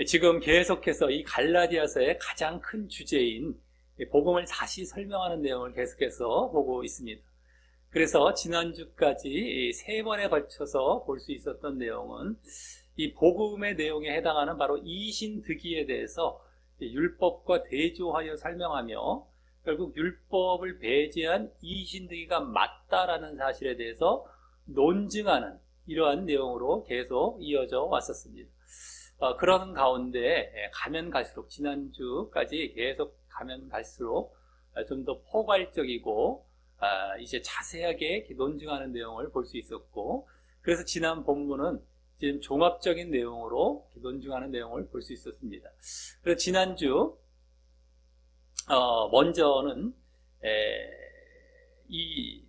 지금 계속해서 이 갈라디아서의 가장 큰 주제인 복음을 다시 설명하는 내용을 계속해서 보고 있습니다. 그래서 지난주까지 세 번에 걸쳐서 볼 수 있었던 내용은 이 복음의 내용에 해당하는 바로 이신득이에 대해서 율법과 대조하여 설명하며 결국 율법을 배제한 이신득이가 맞다라는 사실에 대해서 논증하는 이러한 내용으로 계속 이어져 왔었습니다. 그러는 가운데 가면 갈수록 지난주까지 계속 가면 갈수록 좀 더 포괄적이고 이제 자세하게 논증하는 내용을 볼 수 있었고, 그래서 지난 본문은 지금 종합적인 내용으로 논증하는 내용을 볼 수 있었습니다. 그래서 지난주 먼저는 이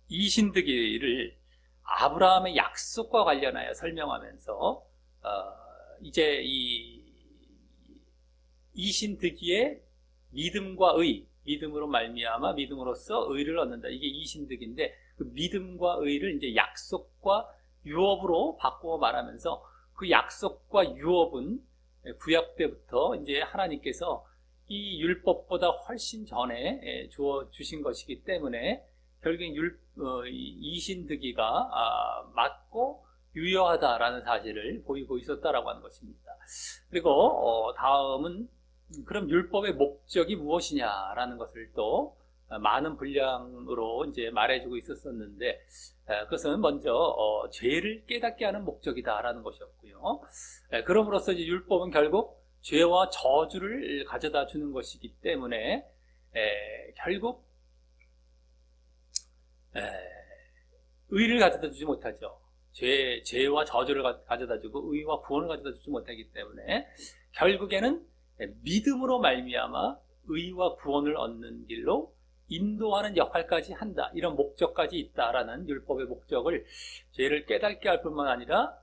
이신득이를 아브라함의 약속과 관련하여 설명하면서 이제 이신득이의 믿음과 의, 믿음으로 말미암아 믿음으로써 의를 얻는다. 이게 이신득인데 그 믿음과 의를 이제 약속과 유업으로 바꾸어 말하면서 그 약속과 유업은 구약 때부터 이제 하나님께서 이 율법보다 훨씬 전에 주어 주신 것이기 때문에 결국 이신득이가 맞고 유효하다라는 사실을 보이고 있었다라고 하는 것입니다. 그리고 다음은 그럼 율법의 목적이 무엇이냐라는 것을 또 많은 분량으로 이제 말해주고 있었었는데, 그것은 먼저 죄를 깨닫게 하는 목적이다라는 것이었고요. 그럼으로써 이제 율법은 결국 죄와 저주를 가져다 주는 것이기 때문에 결국 의를 가져다 주지 못하죠. 죄와 저주를 가져다 주고 의와 구원을 가져다 주지 못하기 때문에 결국에는 믿음으로 말미암아 의와 구원을 얻는 길로 인도하는 역할까지 한다. 이런 목적까지 있다라는 율법의 목적을 죄를 깨닫게 할 뿐만 아니라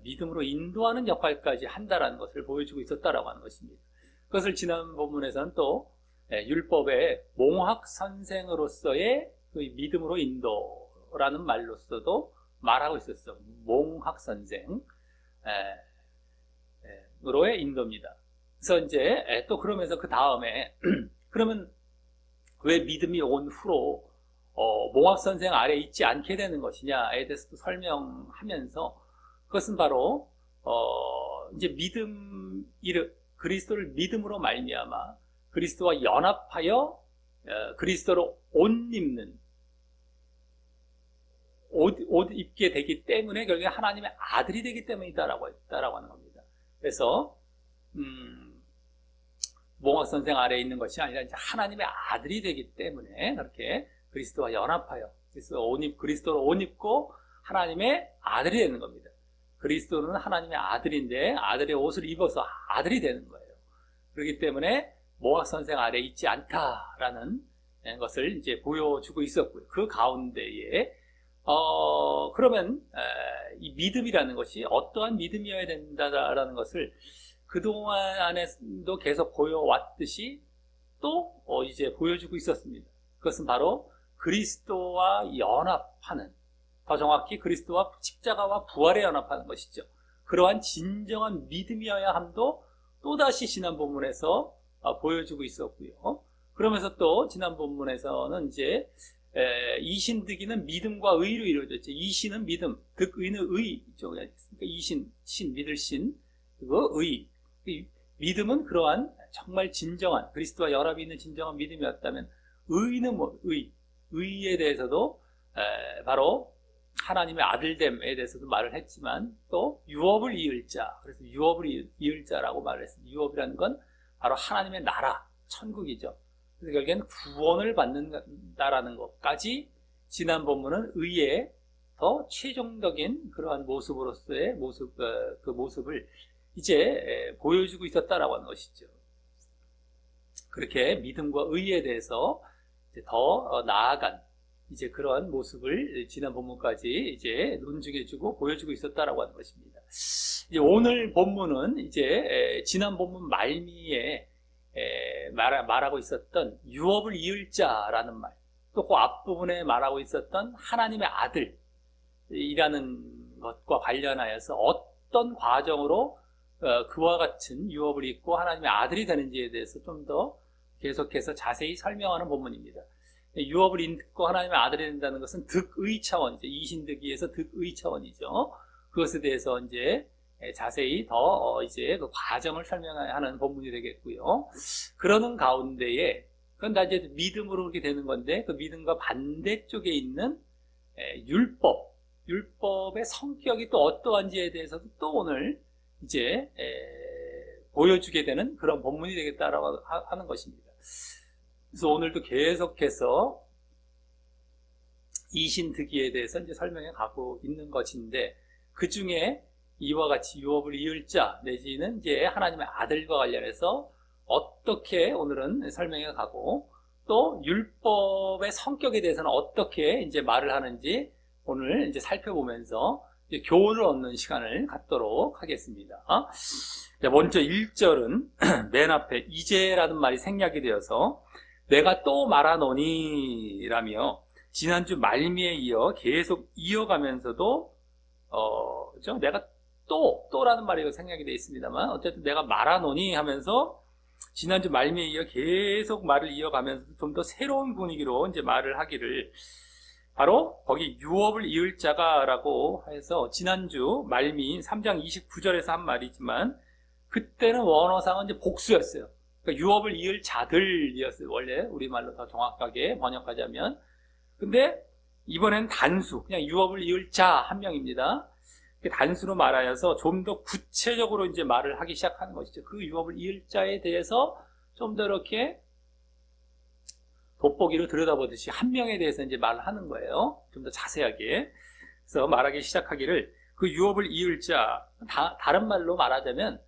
믿음으로 인도하는 역할까지 한다라는 것을 보여주고 있었다라고 하는 것입니다. 그것을 지난 본문에서는 또 율법의 몽학 선생으로서의 그 믿음으로 인도라는 말로서도 말하고 있었어. 몽학 선생으로의 인도입니다. 그래서 이제 또 그러면서 그 다음에 그러면 왜 믿음이 온 후로 몽학 선생 아래 있지 않게 되는 것이냐에 대해서도 설명하면서 그것은 바로 이제 그리스도를 믿음으로 말미암아 그리스도와 연합하여 그리스도로 옷 입게 되기 때문에 결국에 하나님의 아들이 되기 때문이다라고 하는 겁니다. 그래서 몽학 선생 아래에 있는 것이 아니라 이제 하나님의 아들이 되기 때문에 그렇게 그리스도와 연합하여 그리스도로 옷 입고 하나님의 아들이 되는 겁니다. 그리스도는 하나님의 아들인데 아들의 옷을 입어서 아들이 되는 거예요. 그렇기 때문에 몽학 선생 아래에 있지 않다라는 것을 이제 보여주고 있었고요. 그 가운데에 그러면 이 믿음이라는 것이 어떠한 믿음이어야 된다라는 것을 그동안에도 계속 보여왔듯이 또 이제 보여주고 있었습니다. 그것은 바로 그리스도와 연합하는, 더 정확히 그리스도와 십자가와 부활에 연합하는 것이죠. 그러한 진정한 믿음이어야 함도 또다시 지난 본문에서 보여주고 있었고요. 그러면서 또 지난 본문에서는 이제 이신득이는 믿음과 의로 이루어졌죠. 이신은 믿음, 득의는 의죠. 그러니까 이신, 믿을 신, 그리고 의. 믿음은 그러한 정말 진정한 그리스도와 연합이 있는 진정한 믿음이었다면 의는 의에 대해서도 바로 하나님의 아들됨에 대해서도 말을 했지만 또 유업을 이을 자, 그래서 유업을 이을 자라고 말을 했습니다. 유업이라는 건 바로 하나님의 나라, 천국이죠. 그래서 결국에는 구원을 받는다라는 것까지 지난 본문은 의의 더 최종적인 그러한 모습으로서의 그 모습을 이제 보여주고 있었다라고 하는 것이죠. 그렇게 믿음과 의에 대해서 이제 더 나아간 이제 그러한 모습을 지난 본문까지 이제 논증해주고 보여주고 있었다라고 하는 것입니다. 이제 오늘 본문은 이제 지난 본문 말미에 말하고 있었던 유업을 이을 자라는 말, 또 그 앞부분에 말하고 있었던 하나님의 아들이라는 것과 관련하여서 어떤 과정으로 그와 같은 유업을 입고 하나님의 아들이 되는지에 대해서 좀 더 계속해서 자세히 설명하는 본문입니다. 유업을 입고 하나님의 아들이 된다는 것은 득의 차원이죠. 이신득의에서 득의 차원이죠. 그것에 대해서 이제 자세히 더 이제 그 과정을 설명하는 본문이 되겠고요. 그러는 가운데에 그건 다 이제 믿음으로 그렇게 되는 건데 그 믿음과 반대쪽에 있는 율법의 성격이 또 어떠한지에 대해서도 또 오늘 이제 보여주게 되는 그런 본문이 되겠다라고 하는 것입니다. 그래서 오늘도 계속해서 이신득의에 대해서 이제 설명해 가고 있는 것인데 그 중에 이와 같이 유업을 이을 자 내지는 이제 하나님의 아들과 관련해서 어떻게 오늘은 설명해 가고 또 율법의 성격에 대해서는 어떻게 이제 말을 하는지 오늘 이제 살펴보면서 이제 교훈을 얻는 시간을 갖도록 하겠습니다. 먼저 1절은 맨 앞에 이제라는 말이 생략이 되어서 내가 또 말하노니 라며 지난주 말미에 이어 계속 이어가면서도 그죠? 내가 또라는 말이 생략이 되어 있습니다만 어쨌든 내가 말하노니 하면서 지난주 말미에 이어 계속 말을 이어가면서 좀 더 새로운 분위기로 이제 말을 하기를 바로 거기 유업을 이을 자가 라고 해서 지난주 말미인 3장 29절에서 한 말이지만 그때는 원어상은 이제 복수였어요. 그러니까 유업을 이을 자들이었어요. 원래 우리말로 더 정확하게 번역하자면. 근데 이번엔 단수, 그냥 유업을 이을 자 한 명입니다. 단수로 말하여서 좀 더 구체적으로 이제 말을 하기 시작하는 것이죠. 그 유업을 이을 자에 대해서 좀 더 이렇게 돋보기로 들여다보듯이 한 명에 대해서 이제 말을 하는 거예요. 좀 더 자세하게. 그래서 말하기 시작하기를 그 유업을 이을 자, 다른 말로 말하자면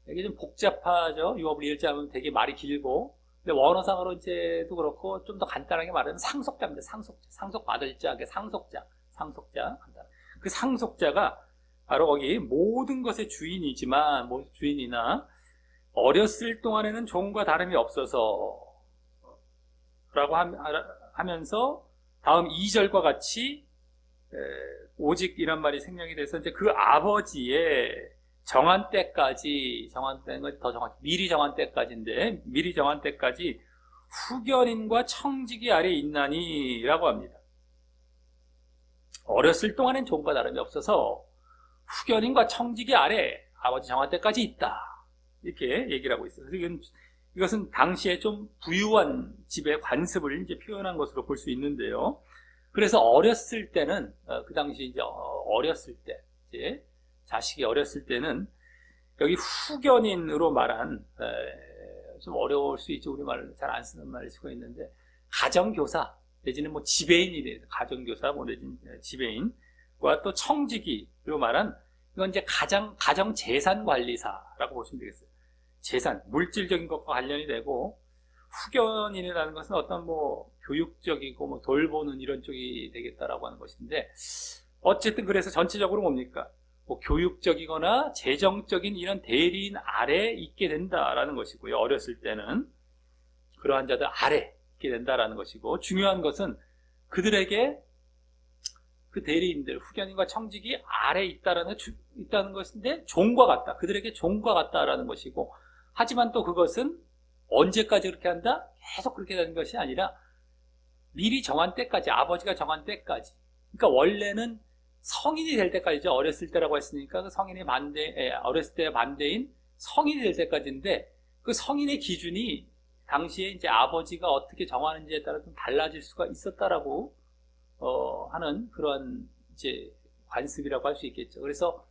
이게 좀 복잡하죠. 유업을 이을 자 하면 되게 말이 길고. 근데 원어상으로 이제도 그렇고 좀 더 간단하게 말하면 상속자입니다. 상속받을 자, 상속자. 간단. 그 상속자가 바로 거기 모든 것의 주인이지만, 주인이나 어렸을 동안에는 종과 다름이 없어서 라고 하면서 다음 2절과 같이 오직 이란 말이 생략이 돼서 이제 그 아버지의 정한 때까지, 정한 때는 더 정확히 미리 정한 때까지인데 미리 정한 때까지 후견인과 청지기 아래에 있나니 라고 합니다. 어렸을 동안엔 종과 다름이 없어서 후견인과 청지기 아래 아버지 정한 때까지 있다. 이렇게 얘기를 하고 있어요. 그래서 이것은 당시에 좀 부유한 집의 관습을 이제 표현한 것으로 볼 수 있는데요. 그래서 어렸을 때는, 그 당시 이제 어렸을 때, 이제 자식이 어렸을 때는 여기 후견인으로 말한, 좀 어려울 수 있죠. 우리말 잘 안 쓰는 말일 수가 있는데, 가정교사, 내지는 뭐 지배인이 돼서 가정교사, 내지는 지배인과 또 청지기로 말한, 이건 이제 가정재산관리사라고 보시면 되겠어요. 재산, 물질적인 것과 관련이 되고, 후견인이라는 것은 어떤 교육적이고 돌보는 이런 쪽이 되겠다라고 하는 것인데, 어쨌든 그래서 전체적으로 뭡니까? 교육적이거나 재정적인 이런 대리인 아래에 있게 된다라는 것이고요. 어렸을 때는 그러한 자들 아래 있게 된다라는 것이고, 중요한 것은 그들에게 그 대리인들, 후견인과 청직이 아래에 있다는 것인데 종과 같다. 그들에게 종과 같다라는 것이고, 하지만 또 그것은 언제까지 그렇게 한다? 계속 그렇게 되는 것이 아니라 미리 정한 때까지, 아버지가 정한 때까지. 그러니까 원래는 성인이 될 때까지죠. 어렸을 때라고 했으니까 그 성인의 어렸을 때 반대인 성인이 될 때까지인데, 그 성인의 기준이 당시에 이제 아버지가 어떻게 정하는지에 따라 좀 달라질 수가 있었다라고 하는 그런 이제 관습이라고 할 수 있겠죠. 그래서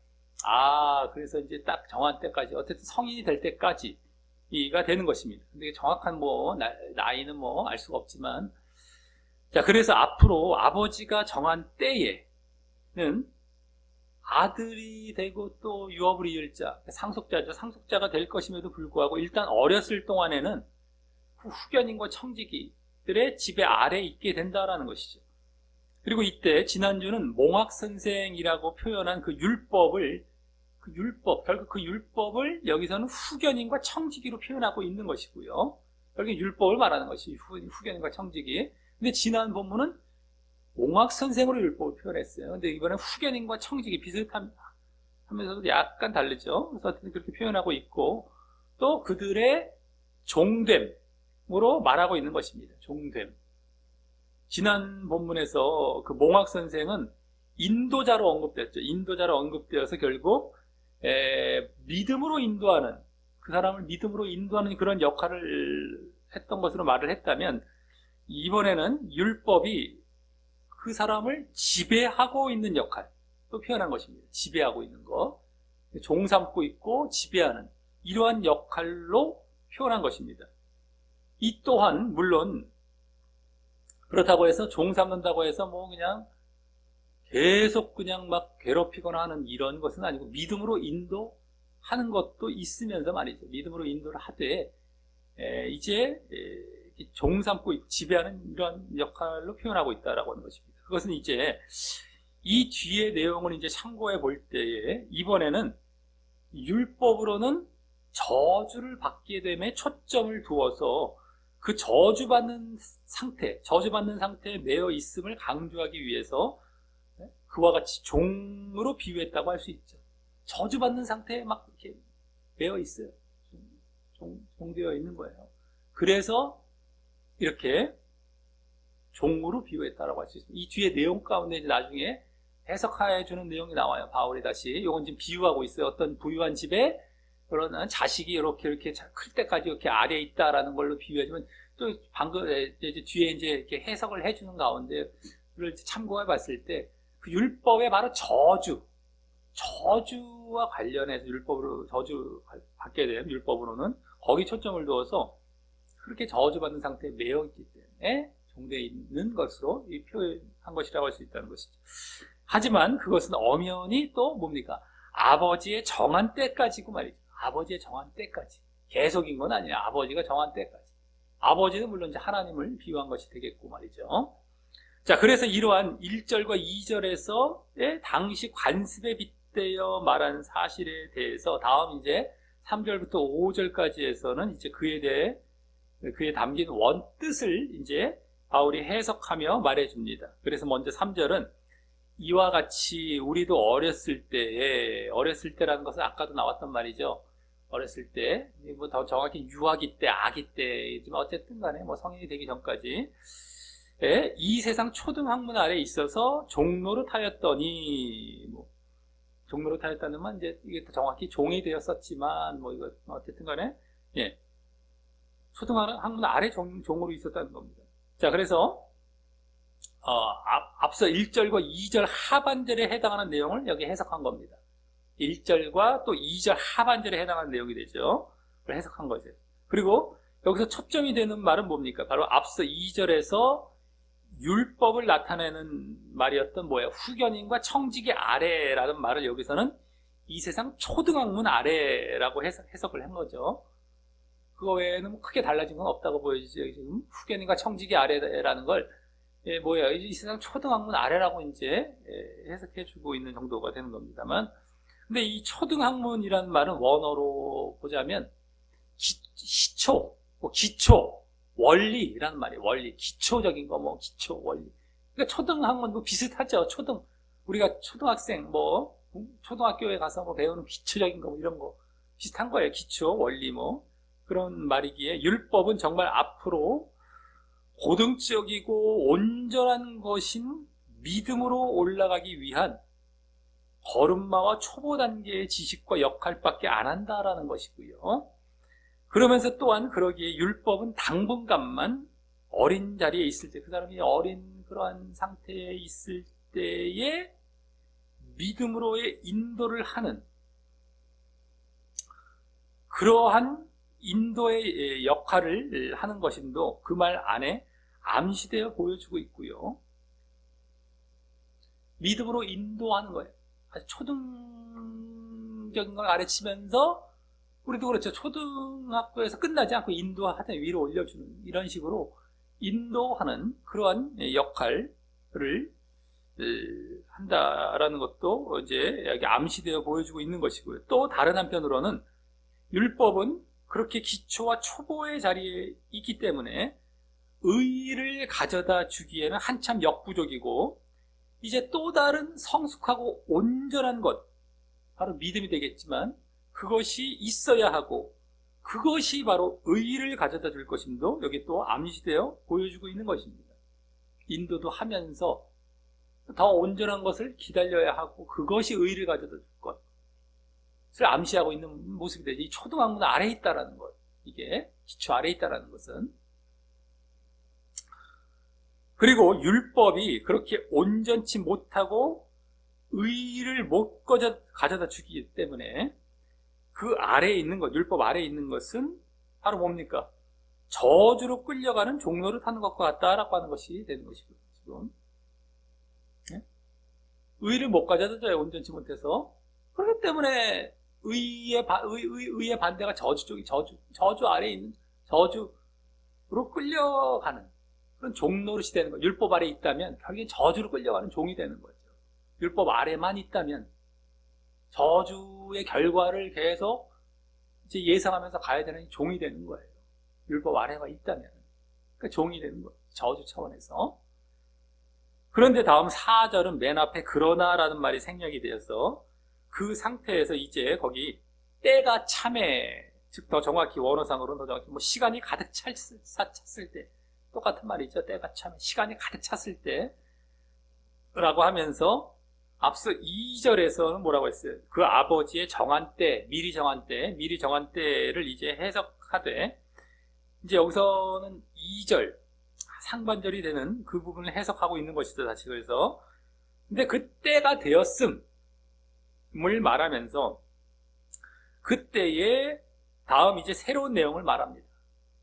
그래서 이제 딱 정한 때까지, 어쨌든 성인이 될 때까지가 되는 것입니다. 근데 정확한 나이는 알 수가 없지만, 자, 그래서 앞으로 아버지가 정한 때에는 아들이 되고 또 유업을 이을 자, 상속자죠. 상속자가 될 것임에도 불구하고 일단 어렸을 동안에는 후견인과 청지기들의 지배 아래에 있게 된다라는 것이죠. 그리고 이때 지난주는 몽학선생이라고 표현한 결국 그 율법을 여기서는 후견인과 청지기로 표현하고 있는 것이고요. 결국 율법을 말하는 것이 후견인과 청지기. 근데 지난 본문은 몽학선생으로 율법을 표현했어요. 근데 이번엔 후견인과 청지기 비슷합니다. 하면서도 약간 다르죠. 그래서 하여튼 그렇게 표현하고 있고, 또 그들의 종됨으로 말하고 있는 것입니다. 종됨. 지난 본문에서 그 몽학 선생은 인도자로 언급됐죠. 인도자로 언급되어서 결국 믿음으로 인도하는, 그 사람을 믿음으로 인도하는 그런 역할을 했던 것으로 말을 했다면, 이번에는 율법이 그 사람을 지배하고 있는 역할, 또 표현한 것입니다. 지배하고 있는 것, 종 삼고 있고 지배하는 이러한 역할로 표현한 것입니다. 이 또한 물론 그렇다고 해서 종 삼는다고 해서 뭐 그냥 계속 그냥 막 괴롭히거나 하는 이런 것은 아니고, 믿음으로 인도하는 것도 있으면서 말이죠. 믿음으로 인도를 하되 이제 종 삼고 있고 지배하는 이런 역할로 표현하고 있다라고 하는 것입니다. 그것은 이제 이 뒤의 내용을 이제 참고해 볼 때에, 이번에는 율법으로는 저주를 받게 됨에 초점을 두어서 그 저주받는 상태에 매여 있음을 강조하기 위해서 그와 같이 종으로 비유했다고 할 수 있죠. 저주받는 상태에 막 이렇게 매여 있어요. 종되어 있는 거예요. 그래서 이렇게 종으로 비유했다라고 할 수 있습니다. 이 뒤에 내용 가운데 이제 나중에 해석해 주는 내용이 나와요. 바울이 다시 이건 지금 비유하고 있어요. 어떤 부유한 집에 그러나 자식이 이렇게 클 때까지 이렇게 아래에 있다라는 걸로 비유하지만, 또 방금 이제 뒤에 이제 이렇게 해석을 해주는 가운데를 참고해 봤을 때, 그 율법의 바로 저주와 관련해서 율법으로 저주 받게 된 율법으로는 거기 초점을 두어서 그렇게 저주받는 상태에 매여 있기 때문에 종되어 있는 것으로 표현한 것이라고 할 수 있다는 것이죠. 하지만 그것은 엄연히 또 뭡니까? 아버지의 정한 때까지고 말이죠. 아버지의 정한 때까지. 계속인 건 아니에요. 아버지가 정한 때까지. 아버지는 물론 이제 하나님을 비유한 것이 되겠고 말이죠. 자, 그래서 이러한 1절과 2절에서 당시 관습에 빗대어 말한 사실에 대해서 다음 이제 3절부터 5절까지에서는 이제 그에 담긴 원뜻을 이제 바울이 해석하며 말해줍니다. 그래서 먼저 3절은 이와 같이 우리도 어렸을 때라는 것은 아까도 나왔단 말이죠. 어렸을 때, 뭐 더 정확히 유아기 때, 아기 때지만 어쨌든 간에 뭐 성인이 되기 전까지 이 세상 초등학문 아래에 있어서 종노릇하였더니, 뭐 종노릇하였다는 건 이제 이게 정확히 종이 되었었지만, 뭐 이거 어쨌든 간에 초등학문 아래 종으로 있었다는 겁니다. 자, 그래서 앞서 1절과 2절 하반절에 해당하는 내용을 여기 해석한 겁니다. 1절과 또 2절 하반절에 해당하는 내용이 되죠. 그걸 해석한 거죠. 그리고 여기서 초점이 되는 말은 뭡니까? 바로 앞서 2절에서 율법을 나타내는 말이었던 뭐예요? 후견인과 청지기 아래라는 말을 여기서는 이 세상 초등학문 아래라고 해석을 한 거죠. 그거 외에는 뭐 크게 달라진 건 없다고 보여지죠. 지금 후견인과 청지기 아래라는 걸 뭐예요? 이 세상 초등학문 아래라고 이제 해석해주고 있는 정도가 되는 겁니다만, 근데 이 초등학문이라는 말은 원어로 보자면 시초, 기초, 원리라는 말이에요. 원리, 기초적인 거, 뭐 기초, 원리. 그러니까 초등학문 뭐 비슷하죠. 우리가 초등학생 뭐 초등학교에 가서 뭐 배우는 기초적인 거, 뭐 이런 거 비슷한 거예요. 기초, 원리 뭐 그런 말이기에, 율법은 정말 앞으로 고등적이고 온전한 것인 믿음으로 올라가기 위한 걸음마와 초보 단계의 지식과 역할밖에 안 한다라는 것이고요. 그러면서 또한 그러기에 율법은 당분간만 어린 자리에 있을 때, 그 사람이 어린 그러한 상태에 있을 때에 믿음으로의 인도를 하는 그러한 인도의 역할을 하는 것임도 그 말 안에 암시되어 보여주고 있고요. 믿음으로 인도하는 거예요. 아주 초등적인 걸 가르치면서, 우리도 그렇죠. 초등학교에서 끝나지 않고 인도하다 위로 올려주는 이런 식으로 인도하는 그러한 역할을 한다라는 것도 이제 여기 암시되어 보여주고 있는 것이고요. 또 다른 한편으로는 율법은 그렇게 기초와 초보의 자리에 있기 때문에 의의를 가져다 주기에는 한참 역부족이고, 이제 또 다른 성숙하고 온전한 것, 바로 믿음이 되겠지만 그것이 있어야 하고 그것이 바로 의의를 가져다 줄 것임도 여기 또 암시되어 보여주고 있는 것입니다. 인도도 하면서 더 온전한 것을 기다려야 하고 그것이 의의를 가져다 줄 것을 암시하고 있는 모습이 되지. 이 초등학문 아래에 있다라는 것, 이게 기초 아래에 있다라는 것은. 그리고 율법이 그렇게 온전치 못하고 의의를 못 가져다 주기 때문에 그 아래에 있는 것, 율법 아래에 있는 것은 바로 뭡니까? 저주로 끌려가는 종로를 타는 것과 같다라고 하는 것이 되는 것이거든요. 지금. 네? 의의를 못 가져다 줘요, 온전치 못해서. 그렇기 때문에 의의 반대가 저주 쪽이 저주 아래에 있는 저주로 끌려가는 그런 종노릇이 되는 거예요. 율법 아래에 있다면 결국엔 저주로 끌려가는 종이 되는 거죠. 율법 아래만 있다면 저주의 결과를 계속 이제 예상하면서 가야 되는 종이 되는 거예요. 율법 아래가 있다면. 그러니까 종이 되는 거예요. 저주 차원에서. 그런데 다음 4절은 맨 앞에 그러나라는 말이 생략이 되어서 그 상태에서 이제 거기 때가 참에, 즉 더 정확히 원어상으로는 더 정확히 시간이 가득 찼을 때, 똑같은 말이죠. 때가 참에, 시간이 가득 찼을 때 라고 하면서 앞서 2절에서는 뭐라고 했어요? 그 아버지의 정한 때, 미리 정한 때를 이제 해석하되, 이제 여기서는 2절, 상반절이 되는 그 부분을 해석하고 있는 것이죠, 다시. 그래서. 근데 그 때가 되었음을 말하면서, 그때의 다음 이제 새로운 내용을 말합니다.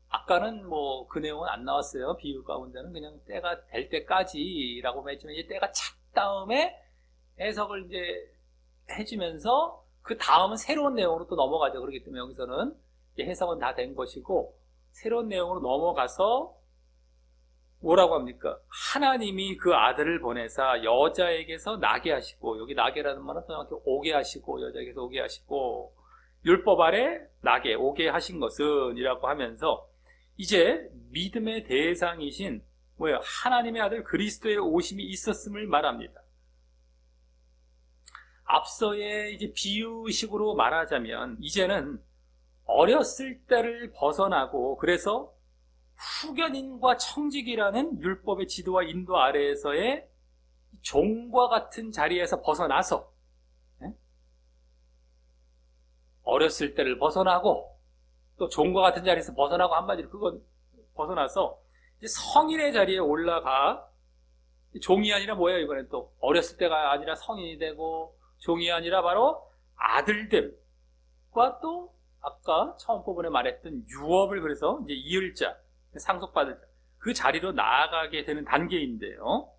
아까는 뭐 그 내용은 안 나왔어요. 비유 가운데는 그냥 때가 될 때까지라고 했지만, 이제 때가 찼 다음에 해석을 이제 해주면서 그 다음은 새로운 내용으로 또 넘어가죠. 그렇기 때문에 여기서는 이제 해석은 다 된 것이고 새로운 내용으로 넘어가서 뭐라고 합니까? 하나님이 그 아들을 보내사 여자에게서 나게 하시고, 여기 나게라는 말은 정확히 오게 하시고, 여자에게서 오게 하시고, 율법 아래 나게 오게 하신 것은 이라고 하면서 이제 믿음의 대상이신 뭐예요? 하나님의 아들 그리스도의 오심이 있었음을 말합니다. 앞서의 이제 비유식으로 말하자면 이제는 어렸을 때를 벗어나고, 그래서 후견인과 청직이라는 율법의 지도와 인도 아래에서의 종과 같은 자리에서 벗어나서, 어렸을 때를 벗어나고 또 종과 같은 자리에서 벗어나고, 한마디로 그건 벗어나서 이제 성인의 자리에 올라가. 종이 아니라 뭐예요? 이번엔 또 어렸을 때가 아니라 성인이 되고, 종이 아니라 바로 아들됨과 또 아까 처음 부분에 말했던 유업을, 그래서 이제 이을 자, 상속받을 자, 그 자리로 나아가게 되는 단계인데요.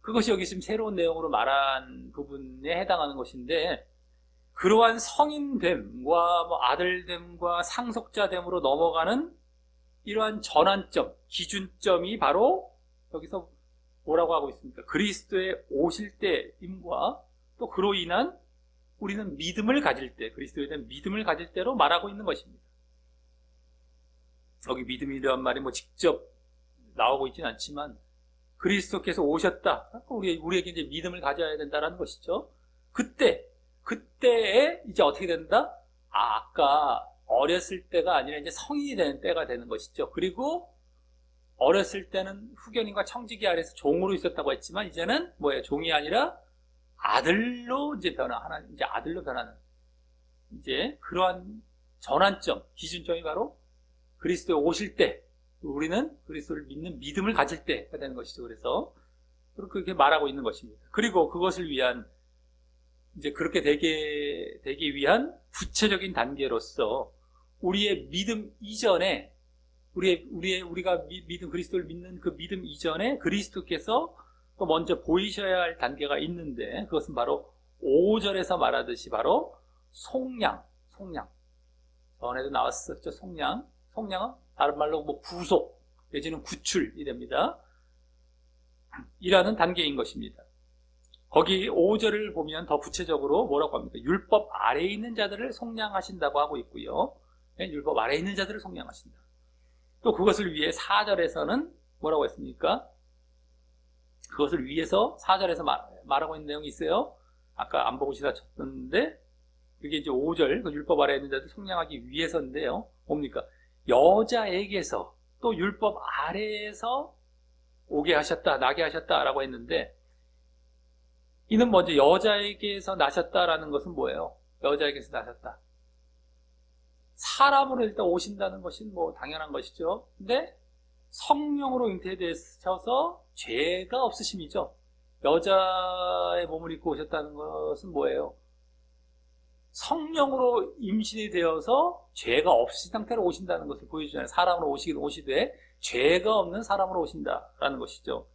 그것이 여기 지금 새로운 내용으로 말한 부분에 해당하는 것인데, 그러한 성인됨과 뭐 아들됨과 상속자됨으로 넘어가는 이러한 전환점, 기준점이 바로 여기서 뭐라고 하고 있습니까? 그리스도의 오실 때임과 또 그로 인한 우리는 믿음을 가질 때, 그리스도에 대한 믿음을 가질 때로 말하고 있는 것입니다. 여기 믿음이라는 말이 뭐 직접 나오고 있지는 않지만 그리스도께서 오셨다. 우리에게 이제 믿음을 가져야 된다는 것이죠. 그때에 이제 어떻게 된다? 아까 어렸을 때가 아니라 이제 성인이 되는 때가 되는 것이죠. 그리고 어렸을 때는 후견인과 청지기 아래서 종으로 있었다고 했지만 이제는 뭐예요? 종이 아니라 아들로 이제 하나님 이제 아들로 변하는 이제 그러한 전환점, 기준점이 바로 그리스도에 오실 때, 우리는 그리스도를 믿는 믿음을 가질 때가 되는 것이죠. 그래서 그렇게 말하고 있는 것입니다. 그리고 그것을 위한 이제 그렇게 되기 위한 구체적인 단계로서 우리의 믿음 이전에 우리가 믿음, 그리스도를 믿는 그 믿음 이전에 그리스도께서 또 먼저 보이셔야 할 단계가 있는데, 그것은 바로 5절에서 말하듯이 바로 속량. 전에도 나왔었죠. 속량은 다른 말로 뭐 구속 내지는 구출이 됩니다. 이라는 단계인 것입니다. 거기 5절을 보면 더 구체적으로 뭐라고 합니까? 율법 아래에 있는 자들을 속량하신다고 하고 있고요. 율법 아래에 있는 자들을 속량하신다. 또 그것을 위해 4절에서는 뭐라고 했습니까? 그것을 위해서 4절에서 말하고 있는 내용이 있어요. 아까 안 보고 지나쳤는데 그게 이제 5절 그 율법 아래에 있는 자들 속량하기 위해서인데요. 뭡니까? 여자에게서 또 율법 아래에서 오게 하셨다, 나게 하셨다라고 했는데 이는 먼저 여자에게서 나셨다라는 것은 뭐예요? 여자에게서 나셨다. 사람으로 일단 오신다는 것은 뭐 당연한 것이죠. 근데 성령으로 잉태되셔서 죄가 없으심이죠. 여자의 몸을 입고 오셨다는 것은 뭐예요? 성령으로 임신이 되어서 죄가 없으신 상태로 오신다는 것을 보여주잖아요. 사람으로 오시긴 오시되 죄가 없는 사람으로 오신다라는 것이죠.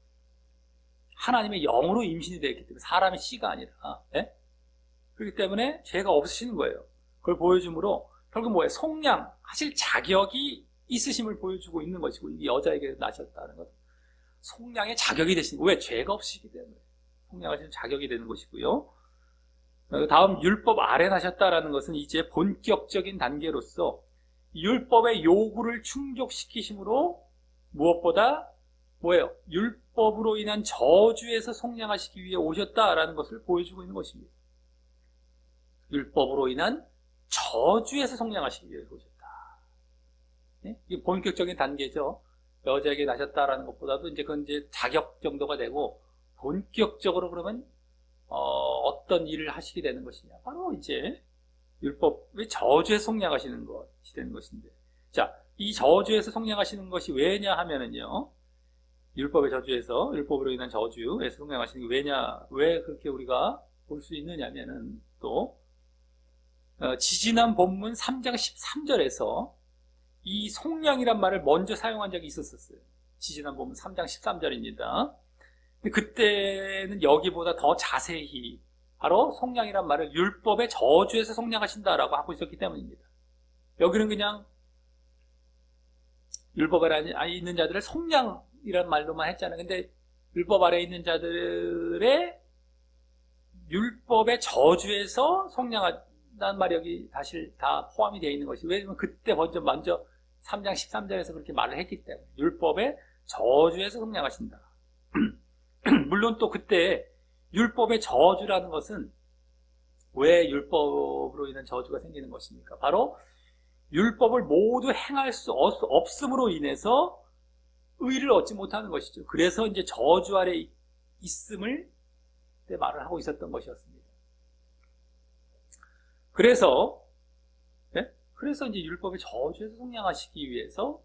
하나님의 영으로 임신이 되었기 때문에 사람의 씨가 아니라 예? 그렇기 때문에 죄가 없으시는 거예요. 그걸 보여주므로 결국 뭐예요? 속량하실 자격이 있으심을 보여주고 있는 것이고 이 여자에게 나셨다는 것. 속량의 자격이 되신 왜? 죄가 없으시기 때문에 속량하실 자격이 되는 것이고요. 다음 율법 아래 나셨다라는 것은 이제 본격적인 단계로서 율법의 요구를 충족시키심으로 무엇보다 뭐예요? 율법으로 인한 저주에서 속량하시기 위해 오셨다라는 것을 보여주고 있는 것입니다. 율법으로 인한 저주에서 속량하시기 위해 오셨다. 네? 이게 본격적인 단계죠. 여자에게 나셨다라는 것보다도 이제 그건 이제 자격 정도가 되고 본격적으로 그러면 어떤 일을 하시게 되는 것이냐. 바로 이제 율법의 저주에서 속량하시는 것이 되는 것인데. 자, 이 저주에서 속량하시는 것이 왜냐 하면은요. 율법의 저주에서, 율법으로 인한 저주에서 속량하시는 게 왜냐, 왜 그렇게 우리가 볼 수 있느냐면은 또, 지지난 본문 3장 13절에서 이 속량이란 말을 먼저 사용한 적이 있었어요. 지지난 본문 3장 13절입니다. 그때는 여기보다 더 자세히 바로 속량이란 말을 율법의 저주에서 속량하신다라고 하고 있었기 때문입니다. 여기는 그냥 율법 아래에 있는 자들을 속량이란 말로만 했잖아요. 근데 율법 아래에 있는 자들의 율법의 저주에서 속량한다는 말이 여기 사실 다 포함이 되어 있는 것이 왜냐면 그때 먼저 3장 13절에서 그렇게 말을 했기 때문에 율법의 저주에서 속량하신다. 물론 또 그때 율법의 저주라는 것은 왜 율법으로 인한 저주가 생기는 것입니까? 바로 율법을 모두 행할 수 없음으로 인해서 의를 얻지 못하는 것이죠. 그래서 이제 저주 아래 있음을 그때 말을 하고 있었던 것이었습니다. 그래서 이제 율법의 저주에서 속량하시기 위해서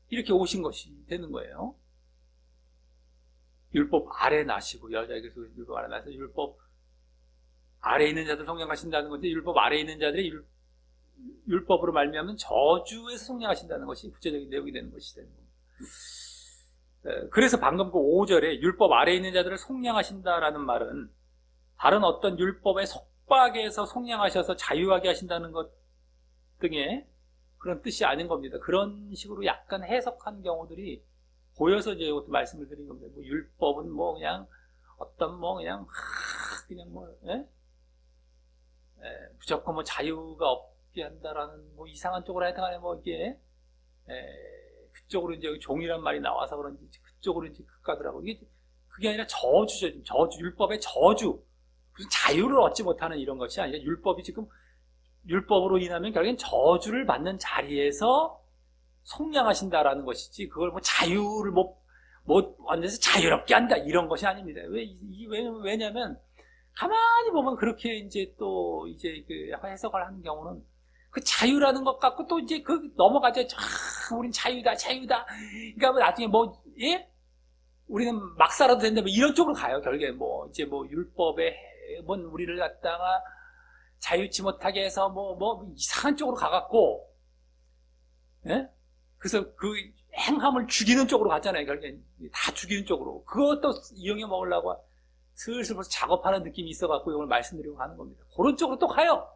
이렇게 오신 것이 되는 거예요. 율법 아래 나시고 여자에게서 율법 아래 나서 율법 아래 있는 자들 속량하신다는 건데 율법 아래 있는 자들이 율법으로 말미암은 저주에서 속량하신다는 것이 구체적인 내용이 되는 것이 되는 겁니다. 그래서 방금 그 5절에 율법 아래 있는 자들을 속량하신다라는 말은 다른 어떤 율법의 속박에서 속량하셔서 자유하게 하신다는 것 등의 그런 뜻이 아닌 겁니다. 그런 식으로 약간 해석한 경우들이 보여서 이제 이것도 말씀을 드린 겁니다. 뭐 율법은 뭐 그냥 어떤 뭐 그냥 뭐 무조건 뭐 자유가 없게 한다라는 뭐 이상한 쪽으로 하여튼간에 뭐 이게 그쪽으로 이제 종이란 말이 나와서 그런지 그쪽으로 이제 가더라고. 이게 그게 아니라 저주죠. 저주 율법의 저주. 무슨 자유를 얻지 못하는 이런 것이 아니라 율법이 지금 율법으로 인하면 결국엔 저주를 받는 자리에서 속량하신다라는 것이지 그걸 뭐 자유를 못 완전히 자유롭게 한다 이런 것이 아닙니다. 왜냐면 가만히 보면 그렇게 이제 또 이제 그 해석을 하는 경우는 그 자유라는 것 갖고 또 이제 그 넘어가죠. 우린 자유다. 그러니까 뭐 나중에 우리는 막 살아도 된다 뭐 이런 쪽으로 가요. 결국에 뭐 이제 뭐 율법에 뭔 우리를 갖다가 자유치 못하게 해서 뭐 이상한 쪽으로 가갖고 그래서 그 행함을 죽이는 쪽으로 갔잖아요. 결국엔 다 죽이는 쪽으로. 그것도 이용해 먹으려고 슬슬 벌써 작업하는 느낌이 있어갖고 이걸 말씀드리고 가는 겁니다. 그런 쪽으로 또 가요.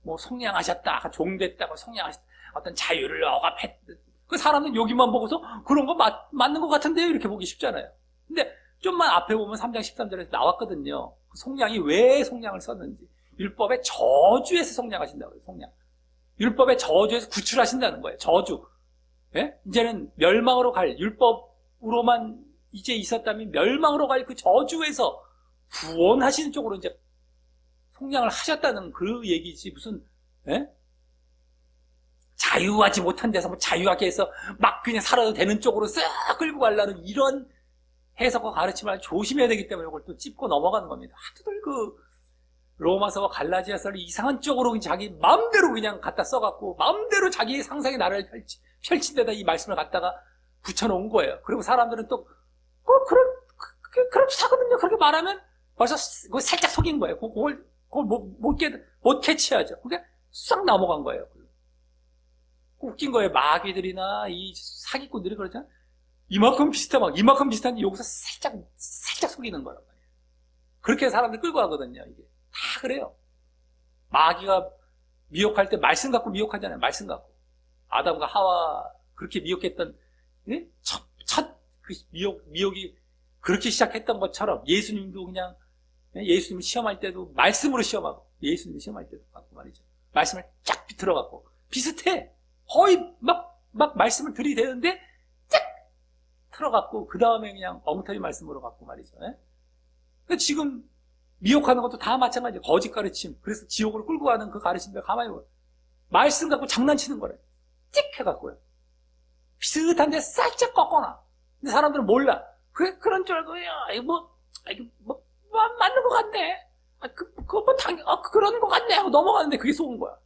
뭐 속량하셨다, 종됐다고 속량하셨다, 어떤 자유를 억압했다. 그 사람은 여기만 보고서 그런 거 맞는 것 같은데요? 이렇게 보기 쉽잖아요. 근데 좀만 앞에 보면 3장 13절에서 나왔거든요. 그 속량이 왜 속량을 썼는지. 율법의 저주에서 속량하신다고 해요. 속량. 율법의 저주에서 구출하신다는 거예요. 저주. 이제는 멸망으로 갈 율법으로만 이제 있었다면 멸망으로 갈 그 저주에서 구원하시는 쪽으로 이제 성장을 하셨다는 그 얘기지, 무슨, 예? 자유하지 못한 데서 뭐 자유하게 해서 막 그냥 살아도 되는 쪽으로 싹 끌고 가려는 이런 해석과 가르침을 조심해야 되기 때문에 이걸 또 짚고 넘어가는 겁니다. 하도들 로마서와 갈라디아서를 이상한 쪽으로 자기 마음대로 그냥 갖다 써갖고 마음대로 자기의 상상의 나라를 펼친 데다 이 말씀을 갖다가 붙여놓은 거예요. 그리고 사람들은 또 그렇게 하거든요. 그렇게 말하면 벌써 살짝 속인 거예요. 그걸 못 캐치하죠. 그게 싹 넘어간 거예요. 웃긴 거예요. 마귀들이나 이 사기꾼들이 그러잖아요. 이만큼 비슷한데 여기서 살짝 속이는 거란 말이에요. 그렇게 사람들 끌고 가거든요. 이게 다 그래요. 마귀가 미혹할 때 말씀 갖고 미혹하잖아요. 말씀 갖고. 아담과 하와 그렇게 미혹했던, 예? 그 미혹이 그렇게 시작했던 것처럼 예수님도 그냥, 예수님을 시험할 때도 말씀으로 시험하고, 예수님을 시험할 때도 갖고 말이죠. 말씀을 쫙 비틀어갖고. 비슷해. 거의 막 말씀을 들이대는데, 쫙 틀어갖고, 그 다음에 그냥 엉터리 말씀으로 갖고 말이죠. 예? 지금 미혹하는 것도 다 마찬가지예요. 거짓 가르침. 그래서 지옥으로 끌고 가는 그 가르침들 가만히 보면 말씀 갖고 장난치는 거래. 찍 해갖고요. 비슷한데 살짝 꺾어놔. 근데 사람들은 몰라. 그런 줄 알고, 야, 이거 맞는 것 같네. 그런 것 같네. 하고 넘어가는데 그게 속은 거야.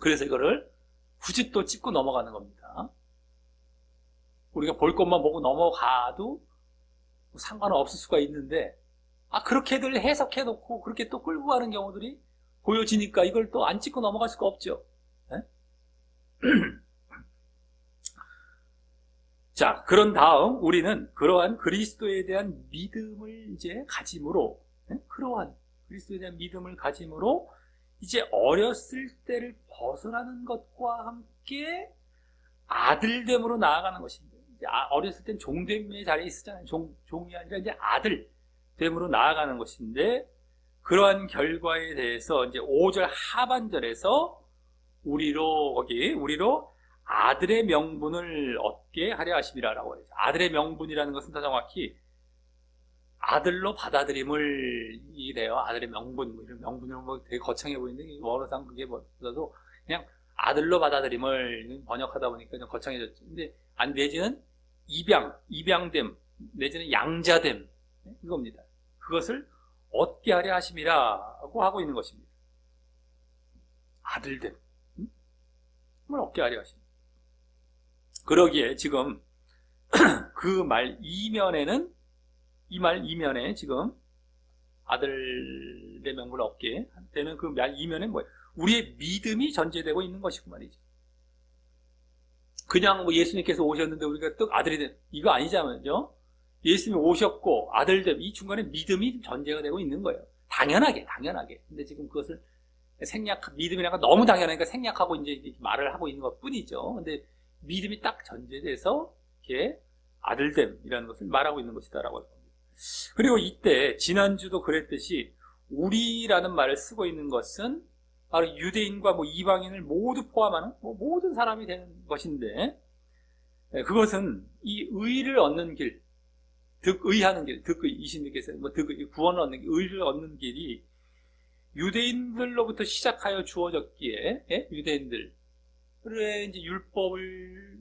그래서 이거를 굳이 또 짚고 넘어가는 겁니다. 우리가 볼 것만 보고 넘어가도 상관은 없을 수가 있는데, 그렇게들 해석해놓고 그렇게 또 끌고 가는 경우들이 보여지니까 이걸 또 안 짚고 넘어갈 수가 없죠. 네? 자, 그런 다음 우리는 그러한 그리스도에 대한 믿음을 이제 가짐으로, 네? 그러한 그리스도에 대한 믿음을 가짐으로 이제 어렸을 때를 벗어나는 것과 함께 아들됨으로 나아가는 것입니다. 어렸을 땐 종됨의 자리에 있었잖아요. 종이 아니라 이제 아들됨으로 나아가는 것인데, 그러한 결과에 대해서 이제 5절 하반절에서 우리로 아들의 명분을 얻게 하려 하심이라라고 해요. 아들의 명분이라는 것은 더 정확히 아들로 받아들임을 이래요. 아들의 명분, 이런 명분이란 뭐 되게 거창해 보이는데 원어상 그게 뭐라도 그냥 아들로 받아들임을 번역하다 보니까 좀 거창해졌죠. 근데 내지는 입양됨, 내지는 양자됨, 이겁니다. 그것을 얻게 하려 하심이라고 하고 있는 것입니다. 아들됨, 그걸 얻게 하려 하심. 그러기에 지금 그 말 이면에는 이 말 이면에 지금 아들의 명분을 얻게 되는 그 말 이면에 뭐예요? 우리의 믿음이 전제되고 있는 것이고 말이죠. 그냥 뭐 예수님께서 오셨는데 우리가 또 아들이 된 이거 아니잖아요. 예수님이 오셨고 아들됨, 이 중간에 믿음이 전제가 되고 있는 거예요. 당연하게. 근데 지금 그것을 믿음이라는 건 너무 당연하니까 생략하고 이제 말을 하고 있는 것 뿐이죠. 근데 믿음이 딱 전제돼서 이렇게 아들됨이라는 것을 말하고 있는 것이다라고 합니다. 그리고 이때 지난주도 그랬듯이 우리라는 말을 쓰고 있는 것은 바로 유대인과 뭐 이방인을 모두 포함하는 모든 사람이 되는 것인데, 그것은 이 의를 얻는 길, 득의하는 길, 이신님께서 구원을 얻는 길, 의를 얻는 길이 유대인들로부터 시작하여 주어졌기에, 유대인들의 이제 율법을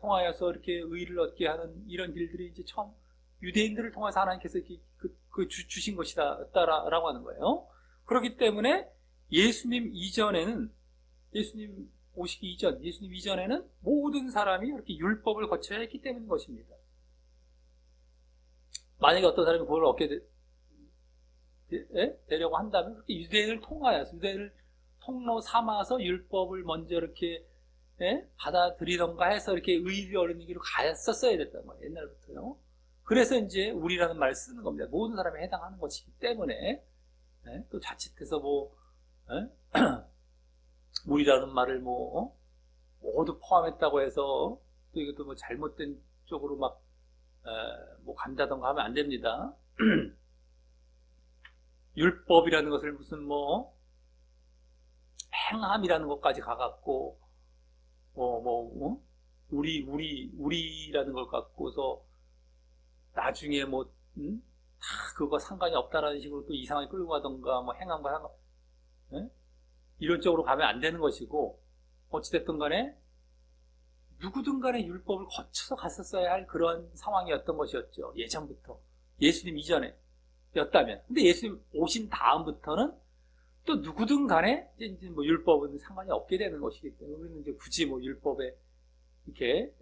통하여서 이렇게 의를 얻게 하는 이런 길들이 이제 처음 유대인들을 통해서 하나님께서 주신 것이다라고 하는 거예요. 그렇기 때문에 예수님 오시기 이전, 예수님 이전에는 모든 사람이 이렇게 율법을 거쳐야 했기 때문인 것입니다. 만약에 어떤 사람이 그걸 얻게 되려고 한다면 그렇게 유대인을 통로 삼아서 율법을 먼저 이렇게 받아들이던가 해서 이렇게 의를 얻는 길로 갔었어야 됐단 말이에요. 옛날부터요. 그래서 이제 우리라는 말을 쓰는 겁니다. 모든 사람에 해당하는 것이기 때문에 또 자칫해서 우리라는 말을 모두 포함했다고 해서 또 이것도 잘못된 쪽으로 간다던가 하면 안 됩니다. 율법이라는 것을 무슨 행함이라는 것까지 가갖고 우리라는 걸 갖고서 나중에 그거 상관이 없다라는 식으로 또 이상하게 끌고 가던가 뭐 행함과 상관, 예? 이런 쪽으로 가면 안 되는 것이고, 어찌됐든 간에 누구든 간에 율법을 거쳐서 갔었어야 할 그런 상황이었던 것이었죠. 예전부터. 예수님 이전에 였다면. 근데 예수님 오신 다음부터는 또 누구든 간에 이제 뭐 율법은 상관이 없게 되는 것이기 때문에 우리는 이제 굳이 뭐 율법에 이렇게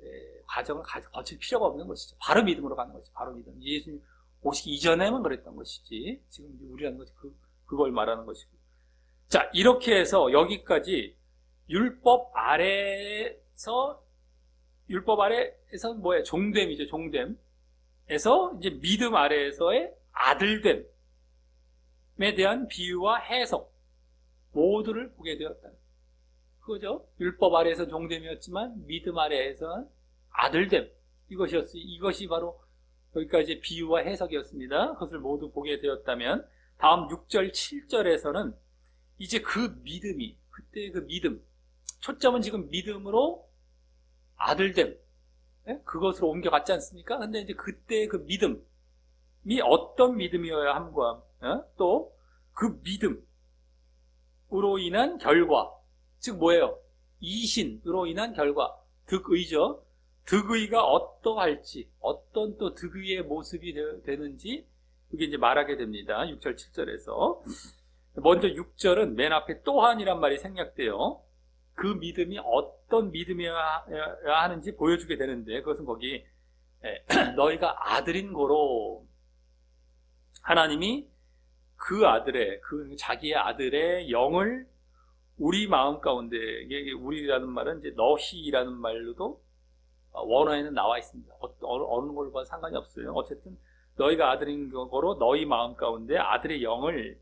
과정을 거칠 필요가 없는 것이죠. 바로 믿음으로 가는 것이죠. 바로 믿음. 예수님 오시기 이전에만 그랬던 것이지. 지금 이제 우리라는 것이 그걸 말하는 것이고. 자, 이렇게 해서 여기까지 율법 아래에서 뭐예요? 종됨이죠. 종됨에서 이제 믿음 아래에서의 아들됨에 대한 비유와 해석 모두를 보게 되었다. 그거죠. 율법 아래에서 종됨이었지만 믿음 아래에서는 아들됨. 이것이 바로 여기까지 비유와 해석이었습니다. 그것을 모두 보게 되었다면 다음 6절, 7절에서는 이제 그 믿음이, 그때의 그 믿음, 초점은 지금 믿음으로 아들됨, 그것으로 옮겨갔지 않습니까? 근데 이제 그때의 그 믿음이 어떤 믿음이어야 함과, 또 그 믿음으로 인한 결과, 즉 뭐예요? 이신으로 인한 결과, 득의죠. 득의가 어떠할지, 어떤 또 득의의 모습이 되는지, 그게 이제 말하게 됩니다. 6절, 7절에서. 먼저 6절은 맨 앞에 또한이란 말이 생략돼요. 그 믿음이 어떤 믿음이어야 하는지 보여주게 되는데, 그것은 거기, 너희가 아들인 고로 하나님이 자기의 아들의 영을 우리 마음 가운데, 이게 우리라는 말은 이제 너희라는 말로도 원어에는 나와 있습니다. 어느 걸로 봐도 상관이 없어요. 어쨌든 너희가 아들인 거로 너희 마음 가운데 아들의 영을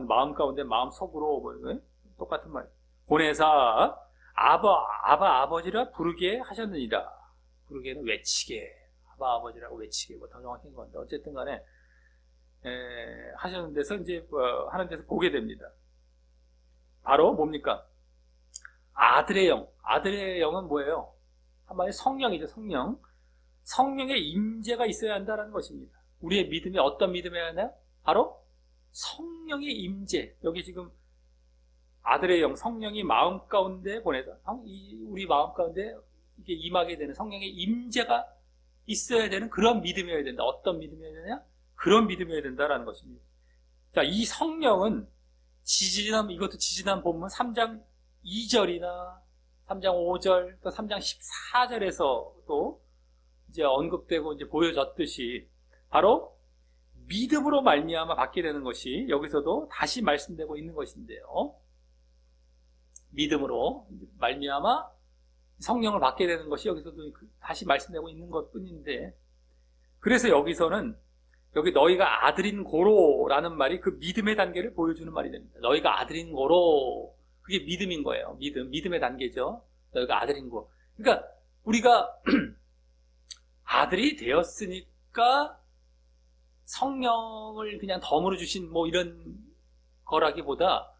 마음 가운데 마음 속으로 똑같은 말 보내사 아버지라 부르게 하셨느니라. 부르게는 외치게, 아버지라고 외치게, 뭐 더 정확한 건데 어쨌든 간에 하셨는 데서 이제 하는 데서 보게 됩니다. 바로 뭡니까? 아들의 영은 뭐예요? 한마디로 성령이죠. 성령의 임재가 있어야 한다는 것입니다. 우리의 믿음이 어떤 믿음이어야 하나요? 바로 성령의 임재. 여기 지금 아들의 영, 성령이 마음 가운데 보내서 우리 마음 가운데 이게 임하게 되는 성령의 임재가 있어야 되는 그런 믿음이어야 된다. 어떤 믿음이어야 되냐? 그런 믿음이어야 된다라는 것입니다. 자, 이 성령은 이것도 지지난 본문 3장 2절이나 3장 5절, 또 3장 14절에서도 이제 언급되고 이제 보여졌듯이 바로 믿음으로 말미암아 받게 되는 것이 여기서도 다시 말씀되고 있는 것인데요. 믿음으로 말미암아 성령을 받게 되는 것이 여기서도 다시 말씀되고 있는 것뿐인데, 그래서 여기서는 여기 너희가 아들인 고로라는 말이 그 믿음의 단계를 보여주는 말이 됩니다. 너희가 아들인 고로, 그게 믿음인 거예요. 믿음의 단계죠. 너희가 아들인 고. 그러니까 우리가 아들이 되었으니까 성령을 그냥 덤으로 주신 뭐 이런 거라기보다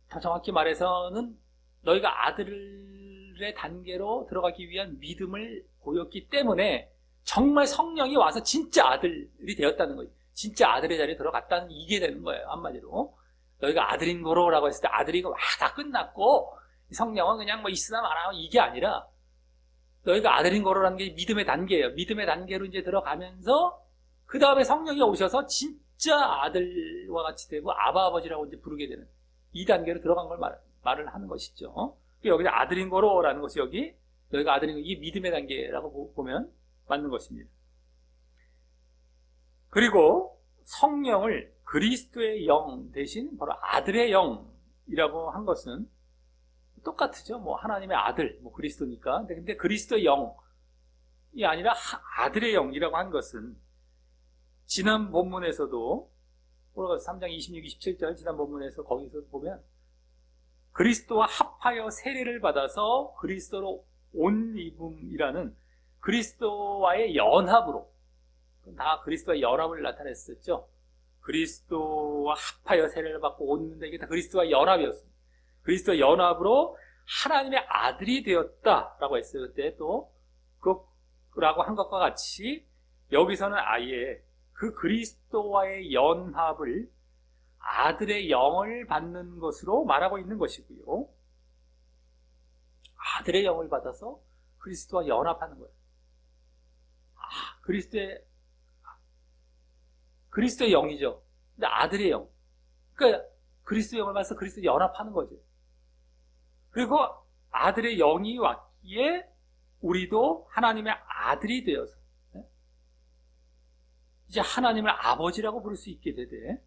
더 정확히 말해서는 너희가 아들의 단계로 들어가기 위한 믿음을 보였기 때문에 정말 성령이 와서 진짜 아들이 되었다는 거예요. 진짜 아들의 자리에 들어갔다는 이게 되는 거예요. 한마디로 너희가 아들인 거로라고 했을 때 아들이고 다 끝났고 성령은 그냥 뭐 있으나 마나 이게 아니라 너희가 아들인 거로라는 게 믿음의 단계예요. 믿음의 단계로 이제 들어가면서 그 다음에 성령이 오셔서 진짜 아들과 같이 되고 아버지라고 이제 부르게 되는 이 단계로 들어간 걸 말을 하는 것이죠. 여기서 아들인 거로라는 것이 여기 너희가 아들인 거, 이게 믿음의 단계라고 보면 맞는 것입니다. 그리고 성령을 그리스도의 영 대신 바로 아들의 영이라고 한 것은 똑같죠. 뭐 하나님의 아들, 뭐 그리스도니까. 근데 그리스도의 영이 아니라 아들의 영이라고 한 것은 지난 본문에서도 3장 26, 27절 지난 본문에서 거기서 보면 그리스도와 합하여 세례를 받아서 그리스도로 온 입음이라는 그리스도와의 연합으로, 다 그리스도와의 연합을 나타냈었죠. 그리스도와 합하여 세례를 받고 온, 이게 다 그리스도와의 연합이었습니다. 그리스도의 연합으로 하나님의 아들이 되었다라고 했어요. 그때 또 그라고 한 것과 같이 여기서는 아예 그 그리스도와의 연합을 아들의 영을 받는 것으로 말하고 있는 것이고요. 아들의 영을 받아서 그리스도와 연합하는 거예요. 그리스도의 영이죠. 근데 아들의 영. 그러니까 그리스도의 영을 받아서 그리스도와 연합하는 거죠. 그리고 아들의 영이 왔기에 우리도 하나님의 아들이 되어서 이제 하나님을 아버지라고 부를 수 있게 되되,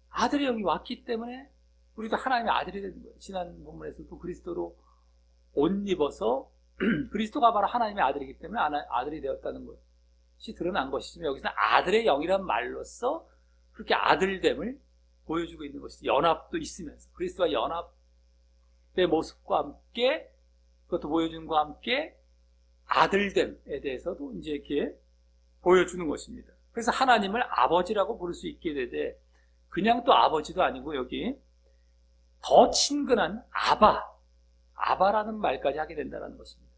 아들의 영이 왔기 때문에 우리도 하나님의 아들이 되는 거예요. 지난 본문에서도 그리스도로 옷 입어서 그리스도가 바로 하나님의 아들이기 때문에 아들이 되었다는 것이 드러난 것이지만, 여기서는 아들의 영이라는 말로써 그렇게 아들됨을 보여주고 있는 것이죠. 연합도 있으면서 그리스도와 연합의 모습과 함께, 그것도 보여주는 것과 함께 아들됨에 대해서도 이제 이렇게 보여주는 것입니다. 그래서 하나님을 아버지라고 부를 수 있게 되되, 그냥 또 아버지도 아니고 여기 더 친근한 아바라는 말까지 하게 된다는 것입니다.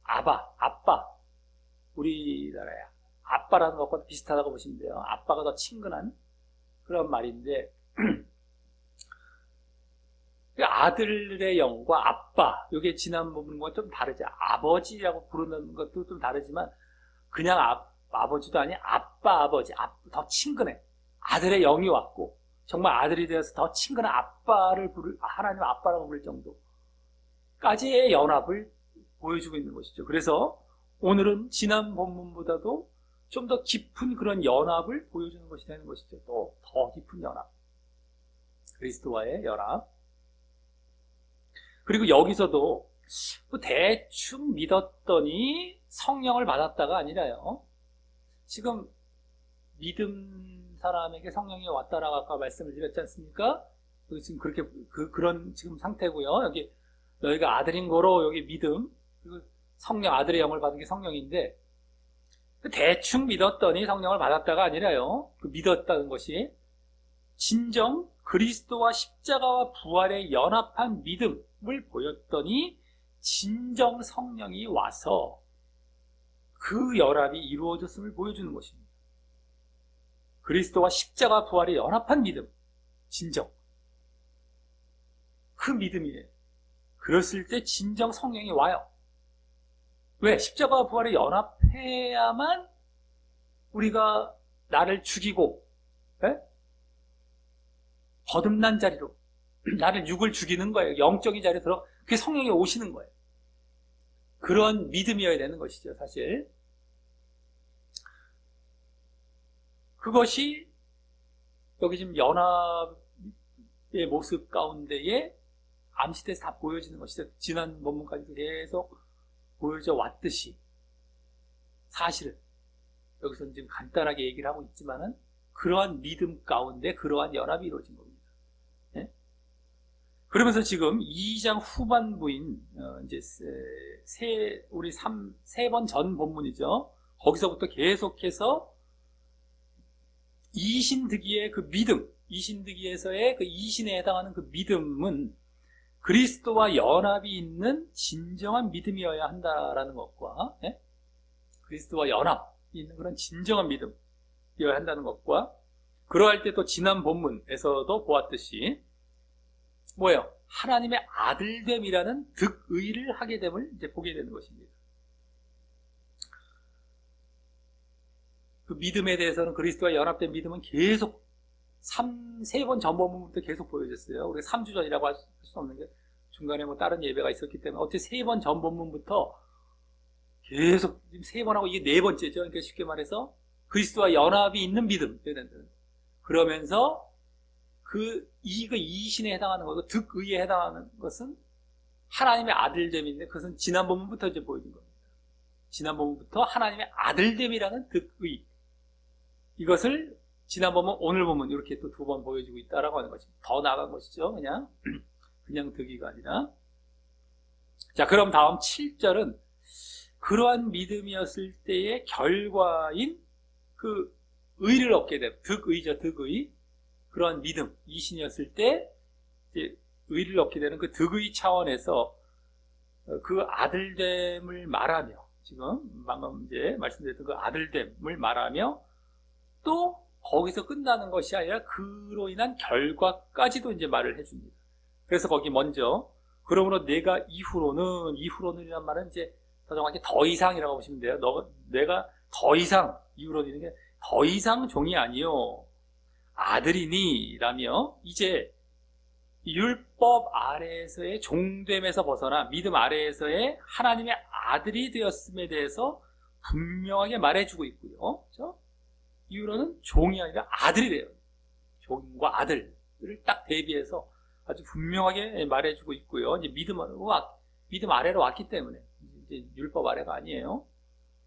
아빠. 우리나라의 아빠라는 것과 비슷하다고 보시면 돼요. 아빠가 더 친근한 그런 말인데, 아들의 영과 아빠, 이게 지난 부분과 좀 다르죠. 아버지라고 부르는 것도 좀 다르지만, 그냥 아버지도 아니 아버지, 더 친근해. 아들의 영이 왔고 정말 아들이 되어서 더 친근한 하나님 아빠라고 부를 정도까지의 연합을 보여주고 있는 것이죠. 그래서 오늘은 지난 본문보다도 좀 더 깊은 그런 연합을 보여주는 것이 되는 것이죠. 또 더 깊은 연합, 그리스도와의 연합. 그리고 여기서도 대충 믿었더니 성령을 받았다가 아니라요, 지금 믿음 사람에게 성령이 왔다라고 아까 말씀을 드렸지 않습니까? 지금 그렇게 그런 지금 상태고요. 여기 너희가 아들인 거로, 여기 믿음, 그리고 성령, 아들의 영을 받은 게 성령인데, 대충 믿었더니 성령을 받았다가 아니라요, 그 믿었다는 것이 진정 그리스도와 십자가와 부활에 연합한 믿음을 보였더니 진정 성령이 와서 그 연합이 이루어졌음을 보여주는 것입니다. 그리스도와 십자가 부활에 연합한 믿음, 진정, 그 믿음이에요. 그랬을 때 진정 성령이 와요. 왜? 십자가와 부활에 연합해야만 우리가 나를 죽이고, 거듭난 자리로 나를 육을 죽이는 거예요. 영적인 자리에 들어, 그게 성령이 오시는 거예요. 그런 믿음이어야 되는 것이죠, 사실. 그것이 여기 지금 연합의 모습 가운데에 암시대에서 다 보여지는 것이죠. 지난 본문까지도 계속 보여져 왔듯이, 사실은 여기서는 지금 간단하게 얘기를 하고 있지만은 그러한 믿음 가운데 그러한 연합이 이루어진 겁니다. 네? 그러면서 지금 2장 후반부인 이제 우리 세 번 전 본문이죠. 거기서부터 계속해서 이신득이의 그 믿음, 이신득이에서의 그 이신에 해당하는 그 믿음은 그리스도와 연합이 있는 진정한 믿음이어야 한다라는 것과, 그리스도와 연합이 있는 그런 진정한 믿음이어야 한다는 것과, 그러할 때 또 지난 본문에서도 보았듯이 뭐예요? 하나님의 아들됨이라는 득의를 하게 됨을 이제 보게 되는 것입니다. 그 믿음에 대해서는, 그리스도와 연합된 믿음은 계속 세 번 전 본문부터 계속 보여졌어요. 우리가 3주 전이라고 할 수 없는 게 중간에 뭐 다른 예배가 있었기 때문에 어떻게 세 번 전 본문부터 계속 지금 3번 하고 이게 4번째죠. 그러니까 쉽게 말해서 그리스도와 연합이 있는 믿음. 그러면서 그 이신에 해당하는 거고 득의에 해당하는 것은 하나님의 아들됨인데, 그것은 지난 본문부터 이제 보여준 겁니다. 지난 본문부터 하나님의 아들됨이라는 득의, 이것을 지난 본문, 오늘 본문 이렇게 또 2번 보여주고 있다라고 하는 것입니다. 더 나아간 것이죠. 그냥 득의가 아니라. 자, 그럼 다음 7절은 그러한 믿음이었을 때의 결과인 그 의를 얻게 됨, 득의죠, 득의. 그러한 믿음, 이신이었을 때 이제 의를 얻게 되는 그 득의 차원에서 그 아들됨을 말하며, 지금 방금 이제 말씀드렸던 그 아들됨을 말하며 또 거기서 끝나는 것이 아니라 그로 인한 결과까지도 이제 말을 해줍니다. 그래서 거기 먼저 그러므로 내가 이후로는이란 말은 이제 더 정확히 더 이상이라고 보시면 돼요. 내가 더 이상 이후로는 이런 게 더 이상 종이 아니요 아들이니라며 이제 율법 아래에서의 종됨에서 벗어나 믿음 아래에서의 하나님의 아들이 되었음에 대해서 분명하게 말해주고 있고요. 그렇죠? 이후로는 종이 아니라 아들이래요. 종과 아들을 딱 대비해서 아주 분명하게 말해주고 있고요. 이제 믿음 아래로 왔기 때문에 이제 율법 아래가 아니에요.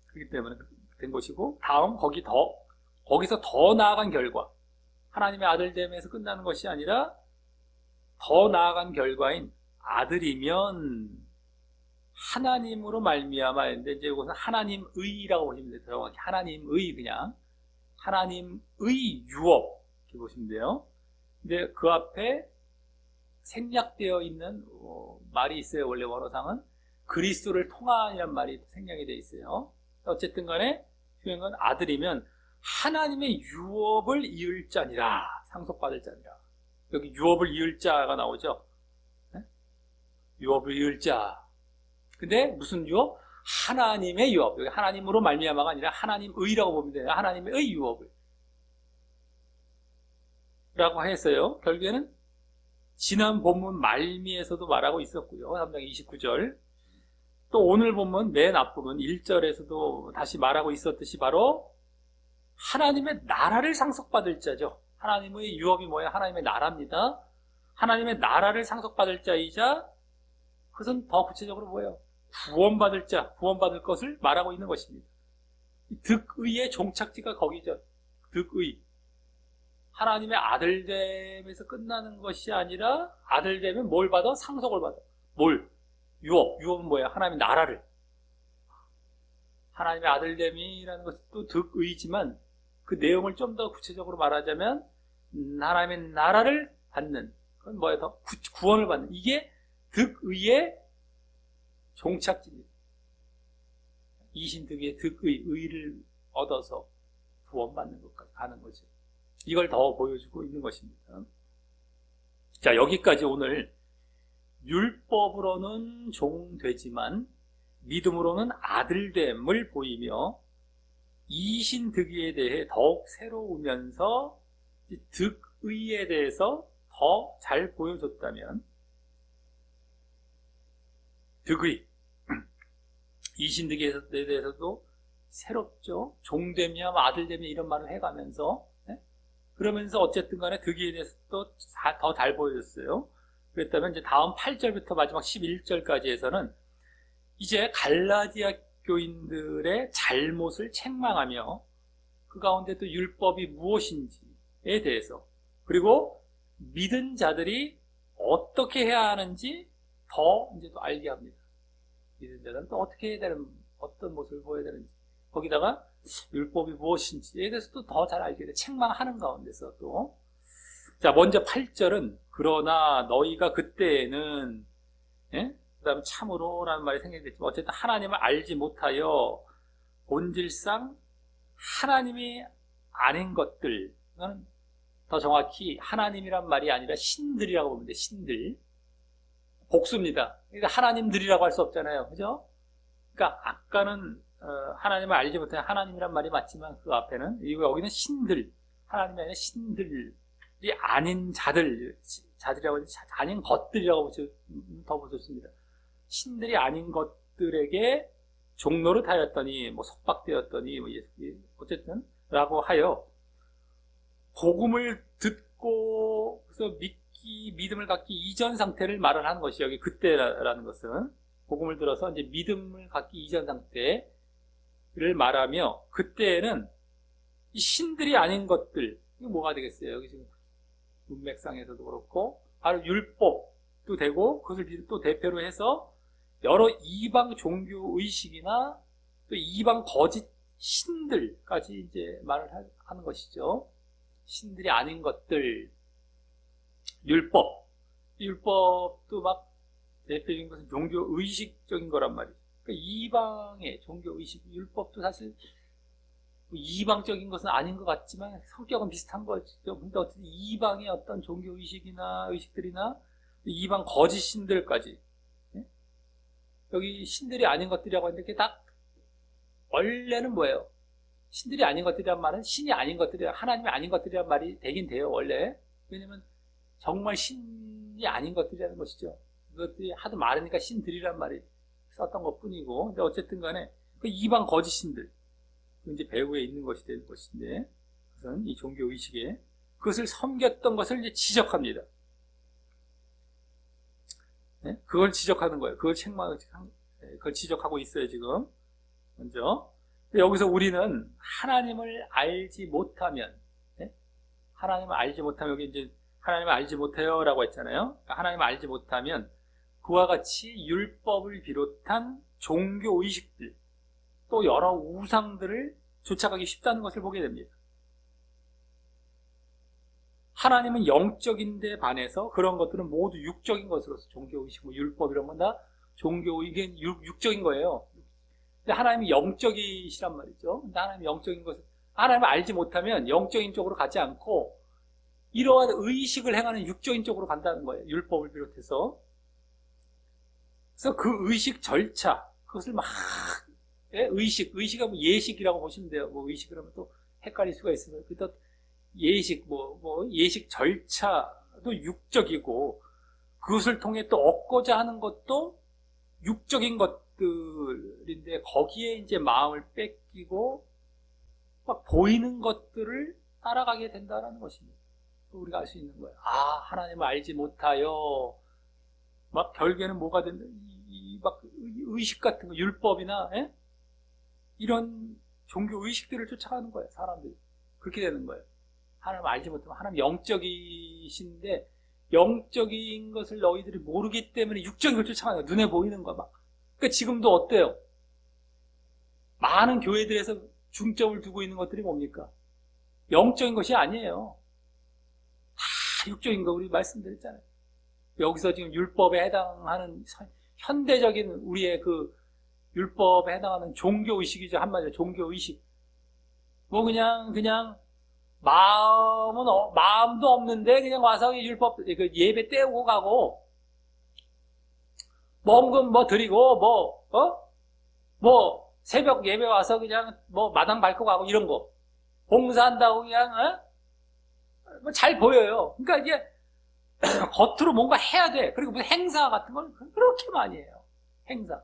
그렇기 때문에 된 것이고 다음 거기서 더 나아간 결과 하나님의 아들됨에서 끝나는 것이 아니라 더 나아간 결과인 아들이면 하나님으로 말미암아 했는데 이제 이것은 하나님의라고 보시면 돼요. 정확히 하나님의 그냥 하나님의 유업 이렇게 보시면 돼요. 근데 그 앞에 생략되어 있는 말이 있어요. 원래 원어상은 그리스도를 통한이란 말이 생략이 되어 있어요. 어쨌든 간에 표현은 아들이면 하나님의 유업을 이을 자니라 상속받을 자니라. 여기 유업을 이을 자가 나오죠. 네? 유업을 이을 자. 근데 무슨 유업? 하나님의 유업. 여기 하나님으로 말미암아가 아니라 하나님의라고 보면 돼요. 하나님의 유업을 라고 했어요. 결국에는 지난 본문 말미에서도 말하고 있었고요. 3장 29절. 또 오늘 본문 맨 앞부분 1절에서도 다시 말하고 있었듯이 바로 하나님의 나라를 상속받을 자죠. 하나님의 유업이 뭐예요? 하나님의 나라입니다. 하나님의 나라를 상속받을 자이자 그것은 더 구체적으로 뭐예요? 구원받을 자, 구원받을 것을 말하고 있는 것입니다. 득의의 종착지가 거기죠. 득의. 하나님의 아들됨에서 끝나는 것이 아니라 아들되면 뭘 받아? 상속을 받아. 뭘? 유업. 유업은 뭐예요? 하나님의 나라를. 하나님의 아들됨이라는 것은 또 득의지만 그 내용을 좀 더 구체적으로 말하자면 하나님의 나라를 받는 그건 뭐예요? 더 구원을 받는 이게 득의의 종착지입니다. 이신득의 득의, 의를 얻어서 구원받는 것까지 가는 거죠. 이걸 더 보여주고 있는 것입니다. 자, 여기까지 오늘 율법으로는 종되지만 믿음으로는 아들됨을 보이며 이신득의에 대해 더욱 새로우면서 득의에 대해서 더 잘 보여줬다면 득의, 이신득의에 대해서도 새롭죠. 종되며 아들되며 이런 말을 해가면서 그러면서 어쨌든 간에 득의에 대해서도 더 잘 보여줬어요. 그랬다면 이제 다음 8절부터 마지막 11절까지에서는 이제 갈라디아 교인들의 잘못을 책망하며 그 가운데 또 율법이 무엇인지에 대해서 그리고 믿은 자들이 어떻게 해야 하는지 더 이제 또 알게 합니다. 믿은 자들은 또 어떻게 해야 되는, 어떤 모습을 보여야 되는지 거기다가 율법이 무엇인지에 대해서도 더 잘 알게 돼. 책망하는 가운데서 또. 자, 먼저 8절은 그러나 너희가 그때에는 그 다음 참으로 라는 말이 생략됐지만 어쨌든 하나님을 알지 못하여 본질상 하나님이 아닌 것들, 이거는 더 정확히 하나님이란 말이 아니라 신들이라고 보면 돼. 신들. 복수입니다. 그러니까 하나님들이라고 할 수 없잖아요. 그죠? 그러니까 아까는 하나님을 알지 못하여 하나님이란 말이 맞지만 그 앞에는 여기는 신들, 하나님이 아니라 신들이 아닌 자들이라고 하지 아닌 것들이라고 더 보셨습니다. 신들이 아닌 것들에게 종노릇 하였더니 뭐 속박되었더니 뭐 어쨌든 라고 하여 복음을 듣고 그래서 믿음을 갖기 이전 상태를 말을 하는 것이 여기 그때라는 것은 복음을 들어서 이제 믿음을 갖기 이전 상태를 말하며 그때에는 이 신들이 아닌 것들 이게 뭐가 되겠어요? 여기 지금 문맥상에서도 그렇고 바로 율법도 되고 그것을 또 대표로 해서 여러 이방 종교 의식이나 또 이방 거짓 신들까지 이제 말을 하는 것이죠. 신들이 아닌 것들, 율법도 막 대표적인 것은 종교 의식적인 거란 말이죠. 그러니까 이방의 종교의식, 율법도 사실 이방적인 것은 아닌 것 같지만 성격은 비슷한 거죠. 근데 어쨌든 이방의 어떤 종교의식이나 의식들이나 이방 거짓 신들까지, 예? 여기 신들이 아닌 것들이라고 하는데 그게 다 원래는 뭐예요? 신들이 아닌 것들이란 말은 신이 아닌 것들이라, 하나님이 아닌 것들이란 말이 되긴 돼요, 원래. 왜냐면 정말 신이 아닌 것들이라는 것이죠. 그것들이 하도 많으니까 신들이란 말이 썼던 것 뿐이고. 근데 어쨌든 간에 그 이방 거짓 신들, 이제 배후에 있는 것이 되는 것인데, 그것은 이 종교 의식에 그것을 섬겼던 것을 이제 지적합니다. 네? 그걸 지적하는 거예요. 그걸 그걸 지적하고 있어요, 지금. 먼저. 여기서 우리는 하나님을 알지 못하면, 네? 하나님을 알지 못하면, 여기 이제 하나님을 알지 못해요 라고 했잖아요. 그러니까 하나님을 알지 못하면 그와 같이 율법을 비롯한 종교 의식들, 또 여러 우상들을 쫓아가기 쉽다는 것을 보게 됩니다. 하나님은 영적인데 반해서 그런 것들은 모두 육적인 것으로서 종교의식, 율법 이런 건 다 종교의식은 육적인 거예요. 근데 하나님이 영적이시란 말이죠. 근데 하나님이 영적인 것을, 하나님을 알지 못하면 영적인 쪽으로 가지 않고 이러한 의식을 행하는 육적인 쪽으로 간다는 거예요. 율법을 비롯해서. 그래서 그 의식 절차, 그것을 막, 예? 의식은 뭐 예식이라고 보시면 돼요. 뭐 의식을 하면 또 헷갈릴 수가 있어요. 그래서 예식, 예식 절차도 육적이고, 그것을 통해 또 얻고자 하는 것도 육적인 것들인데, 거기에 이제 마음을 뺏기고, 막 보이는 것들을 따라가게 된다는 것입니다. 우리가 알 수 있는 거예요. 아, 하나님을 알지 못하여, 막 결국에는 뭐가 된다, 막 의식 같은 거, 율법이나, 예? 이런 종교 의식들을 쫓아가는 거예요, 사람들이. 그렇게 되는 거예요. 하나님 알지 못하면, 하나님 영적이신데, 영적인 것을 너희들이 모르기 때문에 육적인 걸 쫓아가는 거예요. 눈에 보이는 거 막. 그러니까 지금도 어때요? 많은 교회들에서 중점을 두고 있는 것들이 뭡니까? 영적인 것이 아니에요. 다 육적인 거, 우리 말씀드렸잖아요. 여기서 지금 율법에 해당하는 현대적인 우리의 그 율법에 해당하는 종교의식이죠. 한마디로 종교의식. 뭐 그냥 마음도 없는데 그냥 와서 율법, 그 예배 때우고 가고, 뭐 드리고, 새벽 예배 와서 그냥 마당 밟고 가고 이런 거. 봉사한다고 그냥, 잘 보여요. 그러니까 이제 겉으로 뭔가 해야 돼. 그리고 무슨 행사 같은 걸 그렇게 많이 해요. 행사.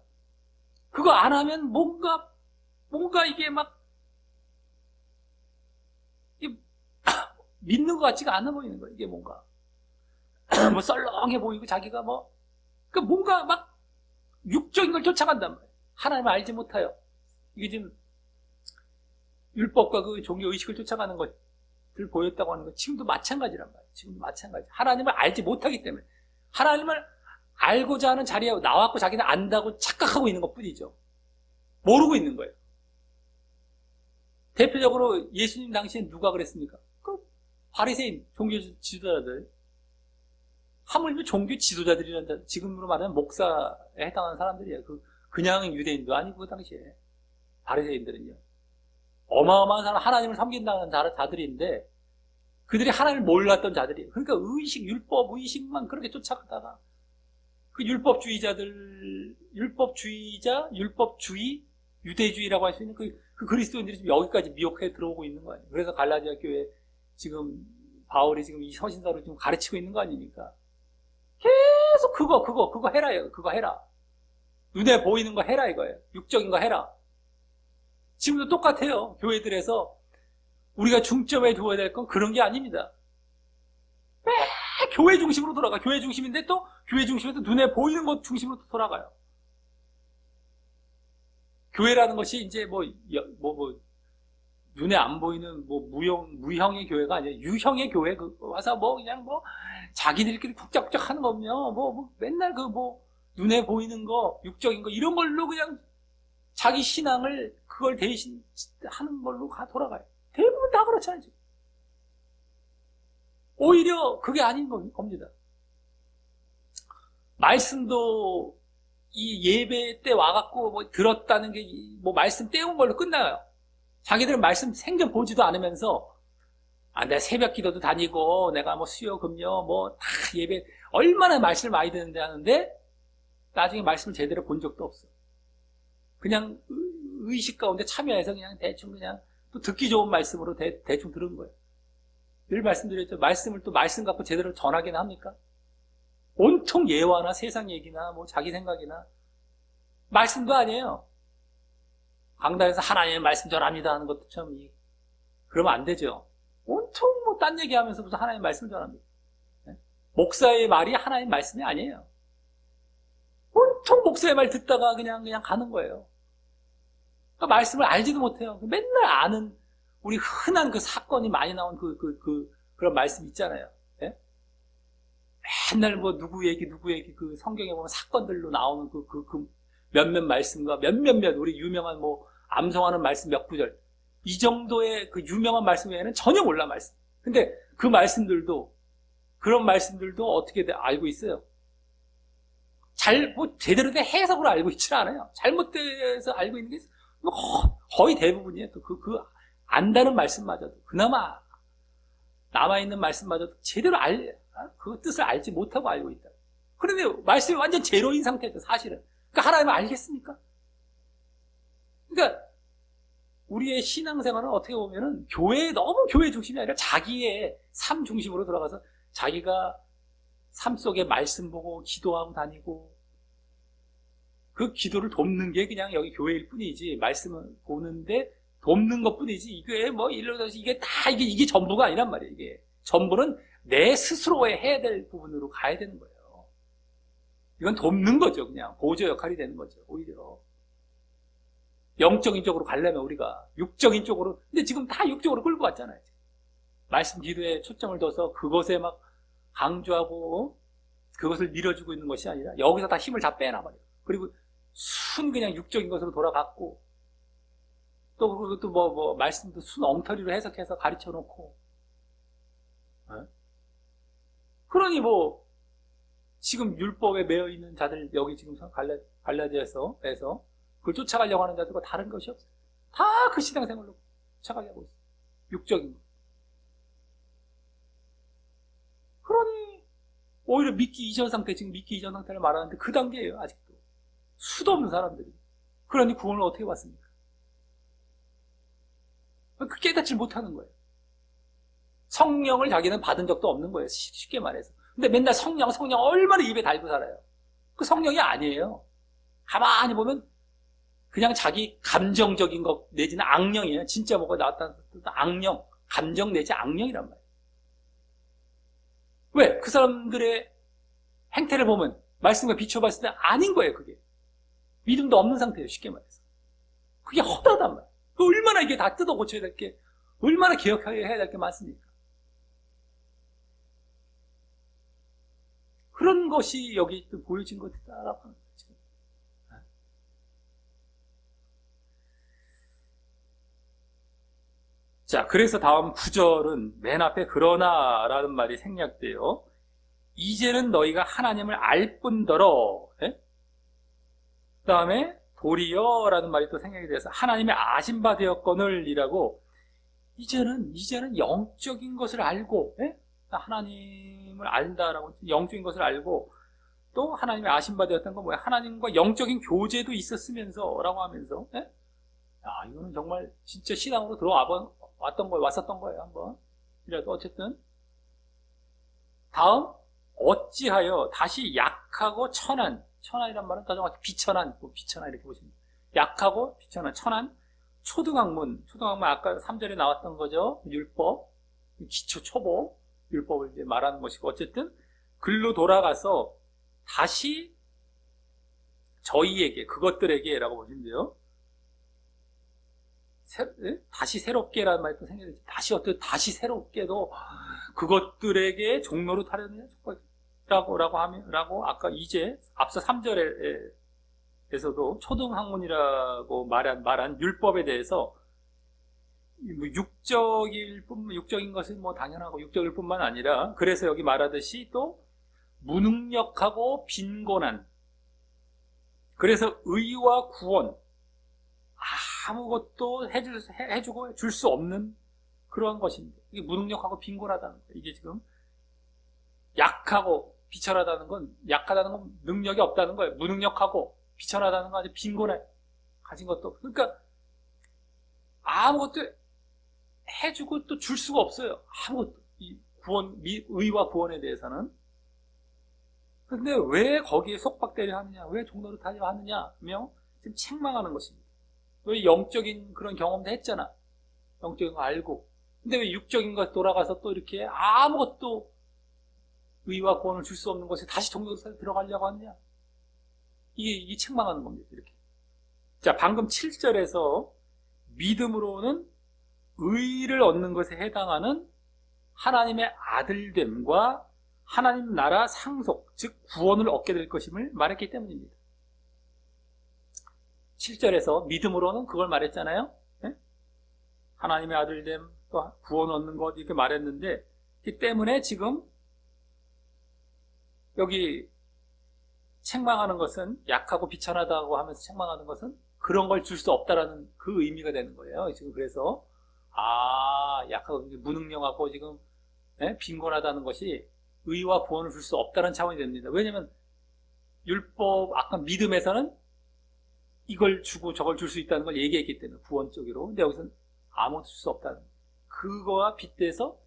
그거 안 하면 뭔가 이게 막 믿는 것 같지가 않아 보이는 거예요. 이게 뭔가 뭐 썰렁해 보이고 자기가 뭔가 막 육적인 걸 쫓아간단 말이에요. 하나님을 알지 못하여. 이게 지금 율법과 그 종교 의식을 쫓아가는 것을 보였다고 하는 건 지금도 마찬가지란 말이에요. 지금도 마찬가지. 하나님을 알지 못하기 때문에, 하나님을 알고자 하는 자리에 나왔고 자기는 안다고 착각하고 있는 것 뿐이죠. 모르고 있는 거예요. 대표적으로 예수님 당시에 누가 그랬습니까? 그 바리새인 종교 지도자들, 하물며 종교 지도자들이라는, 지금으로 말하면 목사에 해당하는 사람들이에요. 그냥 유대인도 아니고 그 당시에 바리새인들은요. 어마어마한 사람, 하나님을 섬긴다는 자들인데 그들이 하나님을 몰랐던 자들이에요. 그러니까 율법 의식만 그렇게 쫓아가다가 그 율법주의, 유대주의라고 할 수 있는 그 그리스도인들이 지금 여기까지 미혹해 들어오고 있는 거 아니에요. 그래서 갈라디아 교회 지금 바울이 지금 이 서신서로 지금 가르치고 있는 거 아닙니까? 계속 그거 해라. 그거 해라. 눈에 보이는 거 해라 이거예요. 육적인 거 해라. 지금도 똑같아요. 교회들에서 우리가 중점에 두어야 될 건 그런 게 아닙니다. 왜 교회 중심으로 돌아가? 교회 중심인데 또 교회 중심에서 눈에 보이는 것 중심으로 돌아가요. 교회라는 것이 이제 눈에 안 보이는 무형의 교회가 아니라 유형의 교회, 와서 그냥 자기들끼리 쿵짝쿵짝 하는 거며, 맨날 눈에 보이는 거, 육적인 거, 이런 걸로 그냥 자기 신앙을 그걸 대신 하는 걸로 돌아가요. 대부분 다 그렇잖아요, 지금. 오히려 그게 아닌 겁니다. 말씀도 이 예배 때 와갖고 뭐 들었다는 게 뭐 말씀 떼운 걸로 끝나요. 자기들은 말씀 생전 보지도 않으면서 내가 새벽 기도도 다니고 내가 뭐 수요 금요 뭐 다 예배 얼마나 말씀을 많이 듣는데 하는데 나중에 말씀을 제대로 본 적도 없어. 그냥 의식 가운데 참여해서 그냥 대충 그냥 또 듣기 좋은 말씀으로 대충 들은 거예요. 늘 말씀드렸죠. 말씀을 또 말씀 갖고 제대로 전하기는 합니까? 온통 예화나 세상 얘기나 뭐 자기 생각이나 말씀도 아니에요. 강단에서 하나님의 말씀 전합니다 하는 것도 참 그러면 안 되죠. 온통 뭐 딴 얘기하면서 무슨 하나님의 말씀 전합니다. 목사의 말이 하나님의 말씀이 아니에요. 온통 목사의 말 듣다가 그냥 가는 거예요. 그러니까 말씀을 알지도 못해요. 맨날 아는 우리 흔한 그 사건이 많이 나온 그런 말씀 있잖아요. 예? 맨날 뭐 누구 얘기 그 성경에 보면 사건들로 나오는 그 몇몇 말씀과 몇몇 우리 유명한 뭐 암송하는 말씀 몇 구절 이 정도의 그 유명한 말씀 외에는 전혀 몰라 말씀. 근데 그 말씀들도 그런 말씀들도 어떻게 알고 있어요? 뭐 제대로 된 해석으로 알고 있지 않아요. 잘못돼서 알고 있는 게 뭐 거의 대부분이에요. 또 안다는 말씀마저도 그나마 남아있는 말씀마저도 제대로 그 뜻을 알지 못하고 알고 있다. 그런데 말씀이 완전 제로인 상태죠, 사실은. 그러니까 하나님을 알겠습니까? 그러니까 우리의 신앙생활은 어떻게 보면은 너무 교회 중심이 아니라 자기의 삶 중심으로 들어가서 자기가 삶 속에 말씀 보고 기도하고 다니고 그 기도를 돕는 게 그냥 여기 교회일 뿐이지 말씀을 보는데 돕는 것 뿐이지 이게 뭐 예를 들어서 이게 다 이게 전부가 아니란 말이에요. 이게 전부는 내 스스로에 해야 될 부분으로 가야 되는 거예요. 이건 돕는 거죠. 그냥 보조 역할이 되는 거죠. 오히려 영적인 쪽으로 가려면 우리가 육적인 쪽으로 근데 지금 다 육적으로 끌고 왔잖아요. 말씀 기도에 초점을 둬서 그것에 막 강조하고 그것을 밀어주고 있는 것이 아니라 여기서 다 힘을 다 빼놔 말이에요. 그리고 그냥 육적인 것으로 돌아갔고 또 그것도 뭐 말씀도 순 엉터리로 해석해서 가르쳐 놓고 그러니 지금 율법에 매여 있는 자들 여기 지금 갈라디아서 그걸 쫓아가려고 하는 자들과 다른 것이 없어요. 다 그 신앙생활로 쫓아가려고 있어요. 육적인 거. 그러니 오히려 믿기 이전 상태, 지금 믿기 이전 상태를 말하는데 그 단계예요. 아직도 수도 없는 사람들이. 그러니 구원을 어떻게 받습니까? 그 깨닫지 못하는 거예요. 성령을 자기는 받은 적도 없는 거예요. 쉽게 말해서. 근데 맨날 성령 얼마나 입에 달고 살아요. 그 성령이 아니에요. 가만히 보면 그냥 자기 감정적인 것 내지는 악령이에요. 진짜 뭐가 나왔다는 악령, 감정 내지 악령이란 말이에요. 왜? 그 사람들의 행태를 보면 말씀과 비춰봤을 때 아닌 거예요. 그게 믿음도 없는 상태예요. 쉽게 말해서 그게 허다단 말이에요. 얼마나 이게 다 뜯어 고쳐야 될 게 얼마나 개혁해야 될 게 많습니까? 그런 것이 여기 또 보여진 것이다라고 하는 거죠. 자, 그래서 다음 9절은 맨 앞에 그러나라는 말이 생략돼요. 이제는 너희가 하나님을 알 뿐더러 그 다음에 도리어라는 말이 또 생략이 돼서 하나님의 아신 바 되었거늘 이라고 이제는 영적인 것을 알고 하나님을 안다라고 영적인 것을 알고 또 하나님의 아신 바 되었던 건 뭐야? 하나님과 영적인 교제도 있었으면서 라고 하면서 이거는 정말 진짜 신앙으로 왔었던 거예요. 한번 이라도 어쨌든 다음 어찌하여 다시 약하고 천한이란 말은 더 정확히 비천한 이렇게 보시면 약하고 비천한 천한 초등학문 아까 3절에 나왔던 거죠. 율법 기초 초보 율법을 이제 말하는 것이고 어쨌든 글로 돌아가서 다시 저희에게 그것들에게라고 보시면 돼요. 다시 새롭게라는 말이 또 생겨요. 다시 새롭게도 그것들에게 종로로 타려느냐 라고 아까 이제 앞서 3절에서도 초등학문이라고 말한 율법에 대해서 육적인 것은 당연하고 육적일 뿐만 아니라 그래서 여기 말하듯이 또 무능력하고 빈곤한 그래서 의와 구원, 아무것도 해주고 줄 수 없는 그러한 것입니다. 이게 무능력하고 빈곤하다는 거예요. 이게 지금 약하고 비천하다는 건, 약하다는 건 능력이 없다는 거예요. 무능력하고 비천하다는 건 아주 빈곤해. 가진 것도. 그러니까 아무것도 해주고 또 줄 수가 없어요. 아무것도. 이 구원, 의와 구원에 대해서는. 근데 왜 거기에 속박되려 하느냐? 왜 종로를 타려 하느냐? 하며 지금 책망하는 것입니다. 왜 영적인 그런 경험도 했잖아. 영적인 거 알고. 근데 왜 육적인 것 돌아가서 또 이렇게 아무것도 의와 구원을 줄 수 없는 곳에 다시 종로를 들어가려고 하느냐? 이게 책망하는 겁니다. 이렇게. 자, 방금 7절에서 믿음으로는 의를 얻는 것에 해당하는 하나님의 아들됨과 하나님 나라 상속, 즉 구원을 얻게 될 것임을 말했기 때문입니다. 7절에서 믿음으로는 그걸 말했잖아요. 네? 하나님의 아들됨, 또 구원 얻는 것 이렇게 말했는데, 그 때문에 지금 여기 책망하는 것은, 약하고 비천하다고 하면서 책망하는 것은 그런 걸 줄 수 없다라는 그 의미가 되는 거예요. 지금 그래서 약하고 무능력하고 지금 빈곤하다는 것이 의와 구원을 줄 수 없다는 차원이 됩니다. 왜냐하면 율법, 아까 믿음에서는 이걸 주고 저걸 줄 수 있다는 걸 얘기했기 때문에, 구원 쪽으로. 근데 여기서는 아무것도 줄 수 없다는, 그거와 빗대서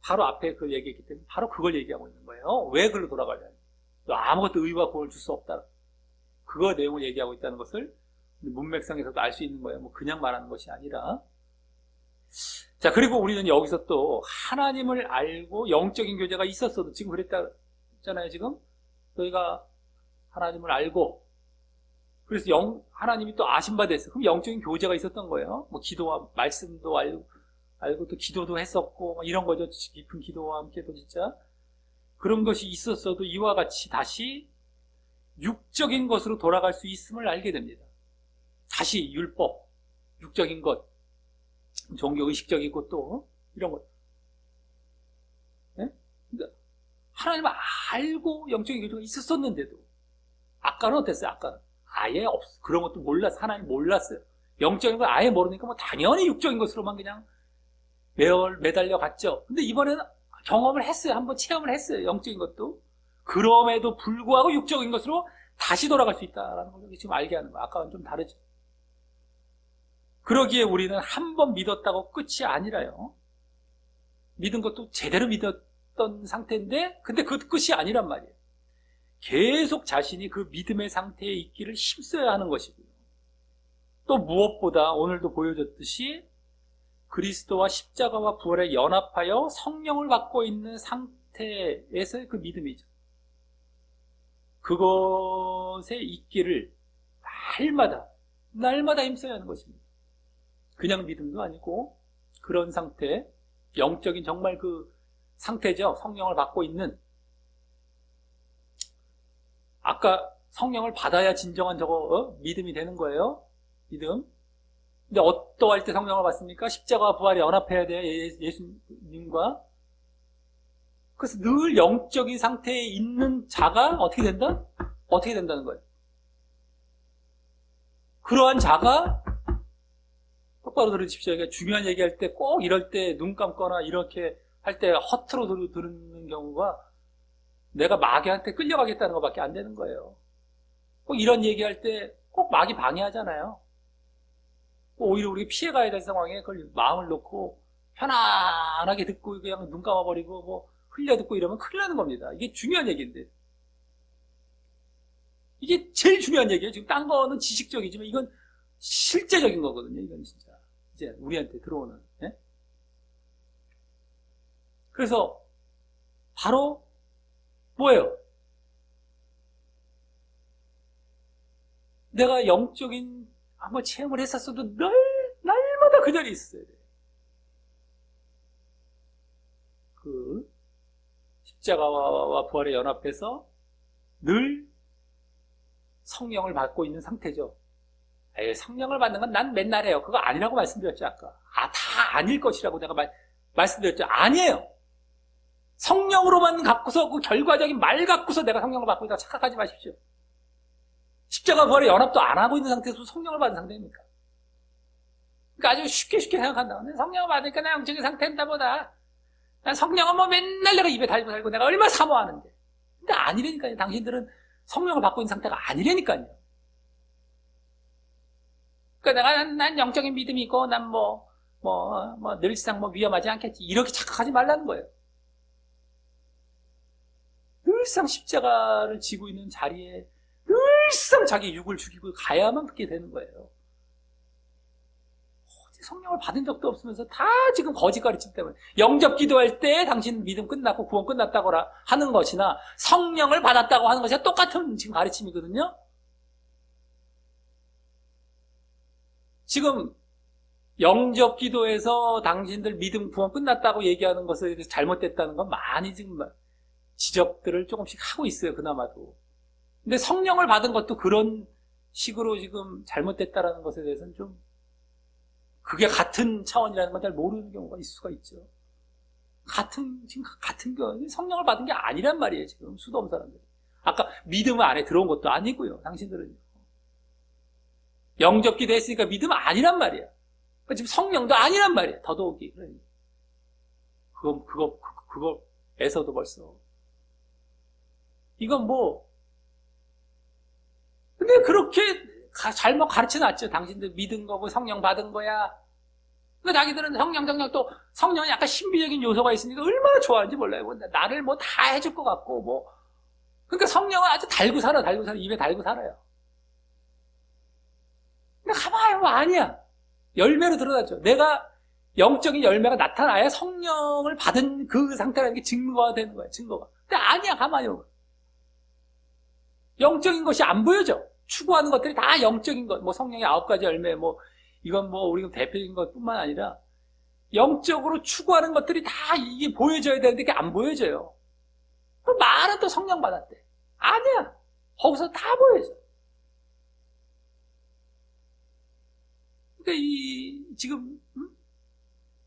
바로 앞에 그걸 얘기했기 때문에 바로 그걸 얘기하고 있는 거예요. 왜 그걸로 돌아가냐? 아무것도 의와 구원을 줄 수 없다. 그거 내용을 얘기하고 있다는 것을 문맥상에서도 알 수 있는 거예요. 뭐 그냥 말하는 것이 아니라. 자, 그리고 우리는 여기서 또 하나님을 알고 영적인 교제가 있었어도, 지금 그랬잖아요. 지금 너희가 하나님을 알고, 그래서 하나님이 또 아신 바 됐어요. 그럼 영적인 교제가 있었던 거예요. 뭐 기도와 말씀도 알고 또 기도도 했었고, 뭐 이런 거죠. 깊은 기도와 함께도 진짜 그런 것이 있었어도 이와 같이 다시 육적인 것으로 돌아갈 수 있음을 알게 됩니다. 다시 율법, 육적인 것, 종교 의식적인 것도 이런 것. 네? 그러니까 하나님을 알고 영적인 교제가 있었었는데도, 아까는 어땠어요? 아까는 아예 그런 것도 몰랐어요. 하나님 몰랐어요. 영적인 걸 아예 모르니까 뭐 당연히 육적인 것으로만 그냥 매달려 갔죠. 근데 이번에는 경험을 했어요. 한번 체험을 했어요. 영적인 것도. 그럼에도 불구하고 육적인 것으로 다시 돌아갈 수 있다는 걸 지금 알게 하는 거예요. 아까는 좀 다르죠. 그러기에 우리는 한 번 믿었다고 끝이 아니라요. 믿은 것도 제대로 믿었던 상태인데, 근데 그 끝이 아니란 말이에요. 계속 자신이 그 믿음의 상태에 있기를 힘써야 하는 것이고요. 또 무엇보다 오늘도 보여줬듯이 그리스도와 십자가와 부활에 연합하여 성령을 받고 있는 상태에서의 그 믿음이죠. 그것에 있기를 날마다 힘써야 하는 것입니다. 그냥 믿음도 아니고 그런 상태, 영적인 정말 그 상태죠. 성령을 받고 있는. 아까 성령을 받아야 진정한 믿음이 되는 거예요. 믿음. 근데 어떠할 때 성령을 받습니까? 십자가와 부활에 연합해야 돼요. 예수님과. 그래서 늘 영적인 상태에 있는 자가 어떻게 된다? 어떻게 된다는 거예요? 그러한 자가, 똑바로 들으십시오. 그러니까 중요한 얘기할 때 꼭 이럴 때 눈 감거나 이렇게 할 때 허투루 들은 경우가 내가 마귀한테 끌려가겠다는 것밖에 안 되는 거예요. 꼭 이런 얘기할 때 꼭 마귀 방해하잖아요. 오히려 우리가 피해가야 될 상황에 그걸 마음을 놓고 편안하게 듣고 그냥 눈 감아버리고 뭐 흘려 듣고 이러면 큰일 나는 겁니다. 이게 중요한 얘기인데. 이게 제일 중요한 얘기예요. 지금 딴 거는 지식적이지만 이건 실제적인 거거든요. 이건 진짜 이제 우리한테 들어오는. 예? 그래서 바로 뭐예요? 내가 영적인 한번 체험을 했었어도 날마다 그 자리에 있어야 돼. 그 십자가와 부활에 연합해서 늘 성령을 받고 있는 상태죠. 성령을 받는 건 난 맨날 해요. 그거 아니라고 말씀드렸죠, 아까. 다 아닐 것이라고 내가 말씀드렸죠. 아니에요. 성령으로만 갖고서 그 결과적인 말 갖고서 내가 성령을 받고 있다고 착각하지 마십시오. 십자가 부활의 연합도 안 하고 있는 상태에서 성령을 받은 상태입니까? 그러니까 아주 쉽게 생각한다. 성령을 받으니까 나 영적인 상태인다 보다. 난 성령은 뭐 맨날 내가 입에 달고 내가 얼마나 사모하는데. 근데 아니라니까요. 당신들은 성령을 받고 있는 상태가 아니라니까요. 그러니까 난 영적인 믿음이 있고, 난 늘상 위험하지 않겠지. 이렇게 착각하지 말라는 거예요. 늘상 십자가를 지고 있는 자리에 늘상 자기 육을 죽이고 가야만 그렇게 되는 거예요. 성령을 받은 적도 없으면서 다 지금 거짓 가르침 때문에 영접 기도할 때 당신 믿음 끝났고 구원 끝났다고 하는 것이나 성령을 받았다고 하는 것이 똑같은 지금 가르침이거든요. 지금 영접 기도에서 당신들 믿음 구원 끝났다고 얘기하는 것에 대해서 잘못됐다는 건 많이 지금 지적들을 조금씩 하고 있어요. 그나마도. 근데 성령을 받은 것도 그런 식으로 지금 잘못됐다라는 것에 대해서는 좀 그게 같은 차원이라는 걸 잘 모르는 경우가 있을 수가 있죠. 지금 같은 경우, 성령을 받은 게 아니란 말이에요, 지금. 수도 없는 사람들. 아까 믿음 안에 들어온 것도 아니고요, 당신들은요. 영접 기도했으니까 믿음 아니란 말이야. 그러니까 지금 성령도 아니란 말이야, 더더욱이. 그거에서도 벌써. 이건 근데 그렇게 잘못 가르쳐 놨죠. 당신들 믿은 거고 성령 받은 거야. 그러니까 자기들은 성령 또 성령은 약간 신비적인 요소가 있으니까 얼마나 좋아하는지 몰라요. 나를 다 해줄 것 같고 그러니까 성령은 아주 달고 살아. 입에 달고 살아요. 근데 가만히 아니야. 열매로 드러나죠. 내가 영적인 열매가 나타나야 성령을 받은 그 상태라는 게 증거가 되는 거야. 증거가. 근데 아니야. 가만히 보면. 영적인 것이 안 보여져. 추구하는 것들이 다 영적인 것, 성령의 9가지 열매, 이건 우리가 대표적인 것 뿐만 아니라, 영적으로 추구하는 것들이 다 이게 보여져야 되는데, 이게 안 보여져요. 그럼 말은 또 성령 받았대. 아니야. 거기서 다 보여져. 그러니까 지금,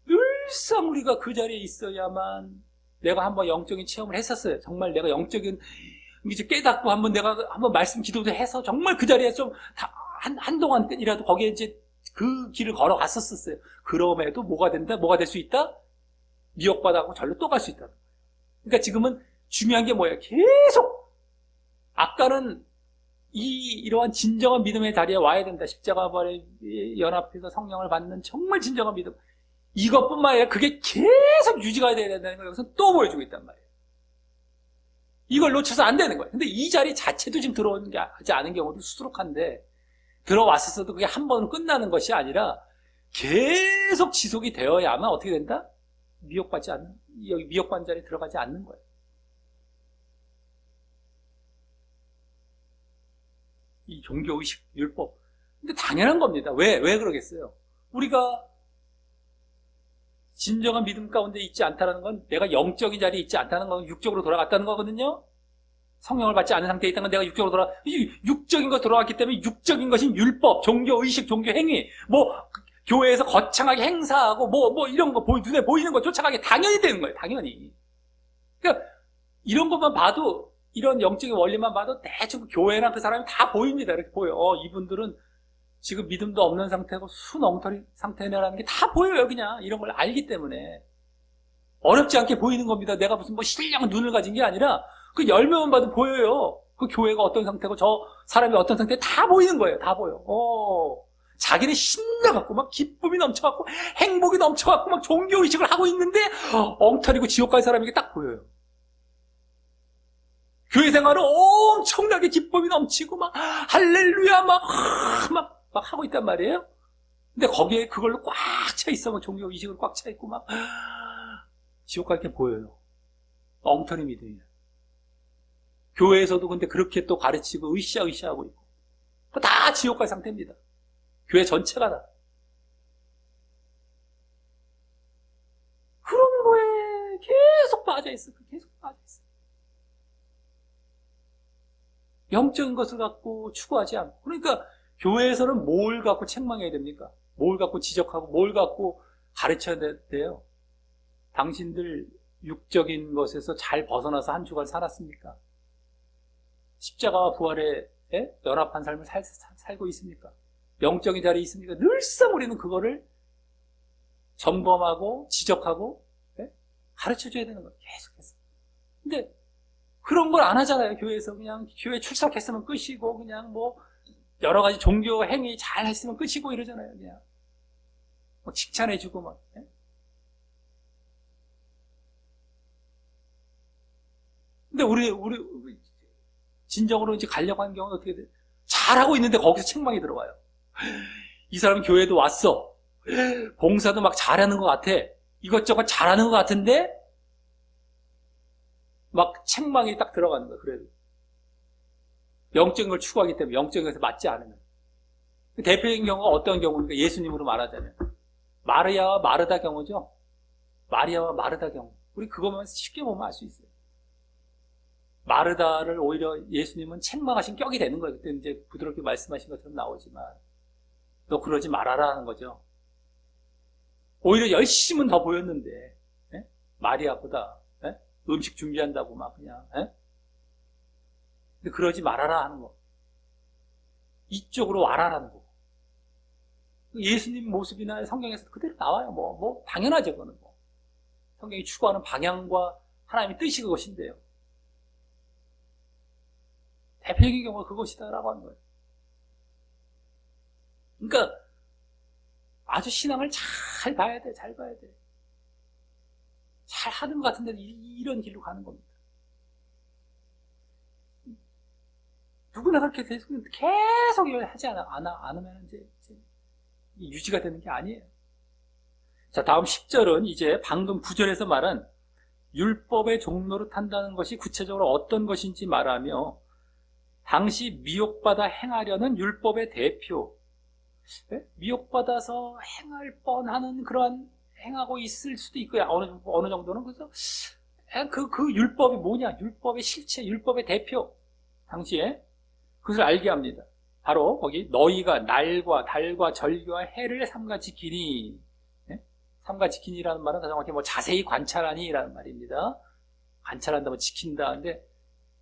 늘상 우리가 그 자리에 있어야만, 내가 한번 영적인 체험을 했었어요. 정말 내가 영적인, 이제 깨닫고 한번 말씀 기도도 해서 정말 그 자리에 좀 한동안이라도 거기에 이제 그 길을 걸어갔었어요. 그럼에도 뭐가 될 수 있다? 미혹받아고 절로 또 갈 수 있다. 그러니까 지금은 중요한 게 뭐예요? 계속 아까는 이러한 진정한 믿음의 자리에 와야 된다. 십자가 부활에 연합해서 성령을 받는 정말 진정한 믿음. 이것뿐만 아니라 그게 계속 유지가 돼야 된다는 걸 여기서 또 보여주고 있단 말이에요. 이걸 놓쳐서 안 되는 거예요. 근데 이 자리 자체도 지금 들어오지 않은 경우도 수두룩한데, 들어왔었어도 그게 한 번은 끝나는 것이 아니라 계속 지속이 되어야만 어떻게 된다? 여기 미혹받는 자리에 들어가지 않는 거예요. 이 종교의식, 율법. 근데 당연한 겁니다. 왜 그러겠어요? 우리가 진정한 믿음 가운데 있지 않다는 건, 내가 영적인 자리에 있지 않다는 건 육적으로 돌아갔다는 거거든요. 성령을 받지 않은 상태에 있다는 건 내가 육적으로 육적인 거 돌아갔기 때문에 육적인 것인 율법, 종교의식, 종교행위, 교회에서 거창하게 행사하고 이런 거 눈에 보이는 거 쫓아가게 당연히 되는 거예요. 당연히. 그러니까 이런 것만 봐도, 이런 영적인 원리만 봐도 대충 교회나 그 사람이 다 보입니다. 이렇게 보여. 이분들은 지금 믿음도 없는 상태고 순엉터리 상태라는 게 다 보여요. 그냥 이런 걸 알기 때문에 어렵지 않게 보이는 겁니다. 내가 무슨 신령한 눈을 가진 게 아니라 그 열매만 봐도 보여요. 그 교회가 어떤 상태고 저 사람이 어떤 상태 다 보이는 거예요. 다 보여. 자기는 신나갖고 기쁨이 넘쳐갖고 행복이 넘쳐갖고 종교의식을 하고 있는데 엉터리고 지옥 갈 사람에게 딱 보여요. 교회 생활은 엄청나게 기쁨이 넘치고 할렐루야 막 하고 있단 말이에요. 근데 거기에 그걸로 꽉 차 있어. 종교의식으로 꽉 차 있고 지옥 갈 게 보여요. 엉터리 믿음이에요. 교회에서도 근데 그렇게 또 가르치고 으쌰으쌰하고 있고 다 지옥 갈 상태입니다. 교회 전체가 다. 그런 거에 계속 빠져있어. 영적인 것을 갖고 추구하지 않고. 그러니까 교회에서는 뭘 갖고 책망해야 됩니까? 뭘 갖고 지적하고 뭘 갖고 가르쳐야 돼요? 당신들 육적인 것에서 잘 벗어나서 한 주간 살았습니까? 십자가와 부활의 예? 연합한 삶을 살고 있습니까? 영적인 자리에 있습니까? 늘상 우리는 그거를 점검하고 지적하고, 예? 가르쳐줘야 되는 거예요. 계속해서. 근데 그런 걸 안 하잖아요. 교회에서 그냥 교회 출석했으면 끝이고 그냥 뭐 여러 가지 종교 행위 잘 했으면 끝이고 이러잖아요. 그냥 뭐 칭찬해주고 막. 예? 근데 우리 진정으로 이제 가려고 하는 경우는 어떻게 돼? 잘하고 있는데 거기서 책망이 들어와요. 이 사람 교회도 왔어. 봉사도 막 잘하는 것 같아. 이것저것 잘하는 것 같은데 막 책망이 딱 들어가는 거예요. 그래도 영적인 걸 추구하기 때문에 영적인 것에 맞지 않으면. 대표적인 경우가 어떤 경우입니까? 예수님으로 말하자면 마르야와 마르다 경우죠. 마리아와 마르다 경우. 우리 그것만 쉽게 보면 알 수 있어요. 마르다를 오히려 예수님은 책망하신 격이 되는 거예요. 그때 이제 부드럽게 말씀하신 것처럼 나오지만 너 그러지 말아라 하는 거죠. 오히려 열심은 더 보였는데 예? 마리아보다 예? 음식 준비한다고 막 그냥 예? 근데 그러지 말아라 하는 거. 이쪽으로 와라라는 거. 예수님 모습이나 성경에서 그대로 나와요. 뭐 당연하죠. 그거는 뭐. 성경이 추구하는 방향과 하나님의 뜻이 그것인데요. 대표적인 경우가 그것이다라고 하는 거예요. 그러니까 아주 신앙을 잘 봐야 돼. 잘 봐야 돼. 잘 하는 것 같은데 이런 길로 가는 겁니다. 누구나 그렇게 계속 하지 않으면 이제 유지가 되는 게 아니에요. 자, 다음 10절은 이제 방금 9절에서 말한 율법의 종로로 탄다는 것이 구체적으로 어떤 것인지 말하며 당시 미혹받아 행하려는 율법의 대표, 미혹받아서 행할 뻔하는 그러한 행하고 있을 수도 있고요. 어느 정도는. 그래서 그 율법이 뭐냐? 율법의 실체, 율법의 대표. 당시에 그것을 알게 합니다. 바로 거기 너희가 날과 달과 절기와 해를 삼가 지키니, 삼가 지키니라는 말은 정확히 뭐 자세히 관찰하니라는 말입니다. 관찰한다, 뭐 지킨다. 근데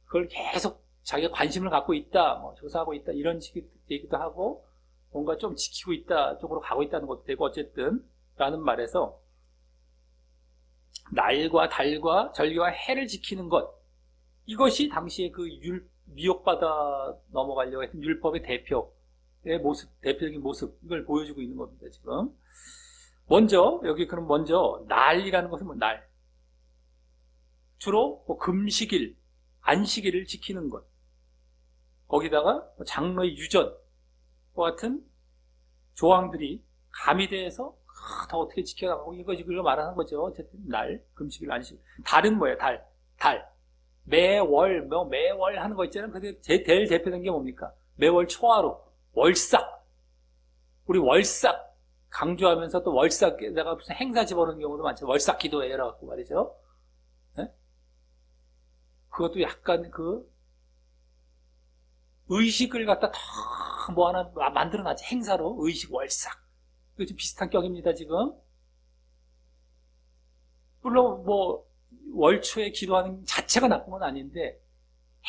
그걸 계속 자기가 관심을 갖고 있다, 뭐 조사하고 있다 이런 식의 얘기도 하고 뭔가 좀 지키고 있다 쪽으로 가고 있다는 것도 되고 어쨌든 라는 말에서 날과 달과 절기와 해를 지키는 것, 이것이 당시에 그 미혹받아 넘어가려고 했던 율법의 대표의 모습, 대표적인 모습, 이걸 보여주고 있는 겁니다. 지금 먼저 여기 그럼 먼저 날이라는 것은 뭐 날, 주로 뭐 금식일, 안식일을 지키는 것, 거기다가 장로의 유전과 같은 조항들이 가미돼서 더 어떻게 지켜나가고 이거 말하는 거죠. 어쨌든 날, 금식일, 안식일. 달은 뭐예요? 달. 매월 하는 거 있잖아요. 근데 제일 대표적인 게 뭡니까? 매월 초하루, 월삭. 우리 월삭 강조하면서 또 월삭에다가 무슨 행사 집어넣는 경우도 많죠. 월삭 기도회라고 말이죠. 네? 그것도 약간 그 의식을 갖다 더 뭐 하나 만들어놨지. 행사로 의식 월삭. 이거 좀 비슷한 격입니다. 지금. 물론 뭐 월초에 기도하는 자체가 나쁜 건 아닌데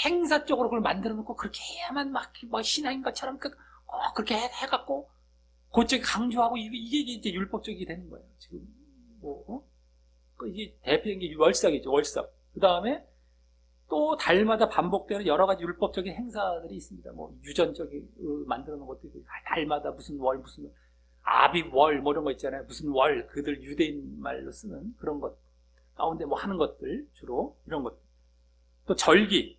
행사 쪽으로 그걸 만들어 놓고 그렇게 해야만 막 뭐 신앙인 것처럼 그렇게 해갖고 그쪽에 강조하고 이게 이제 율법적이 되는 거예요. 지금 뭐 이게 대표적인 게 월삭이죠. 월삭. 그 다음에 또 달마다 반복되는 여러 가지 율법적인 행사들이 있습니다. 뭐 유전적인 만들어 놓은 것도 있고 달마다 무슨 월 무슨 아비월 뭐 이런 거 있잖아요. 무슨 월 그들 유대인 말로 쓰는 그런 것 가운데 뭐 하는 것들 주로 이런 것들. 또 절기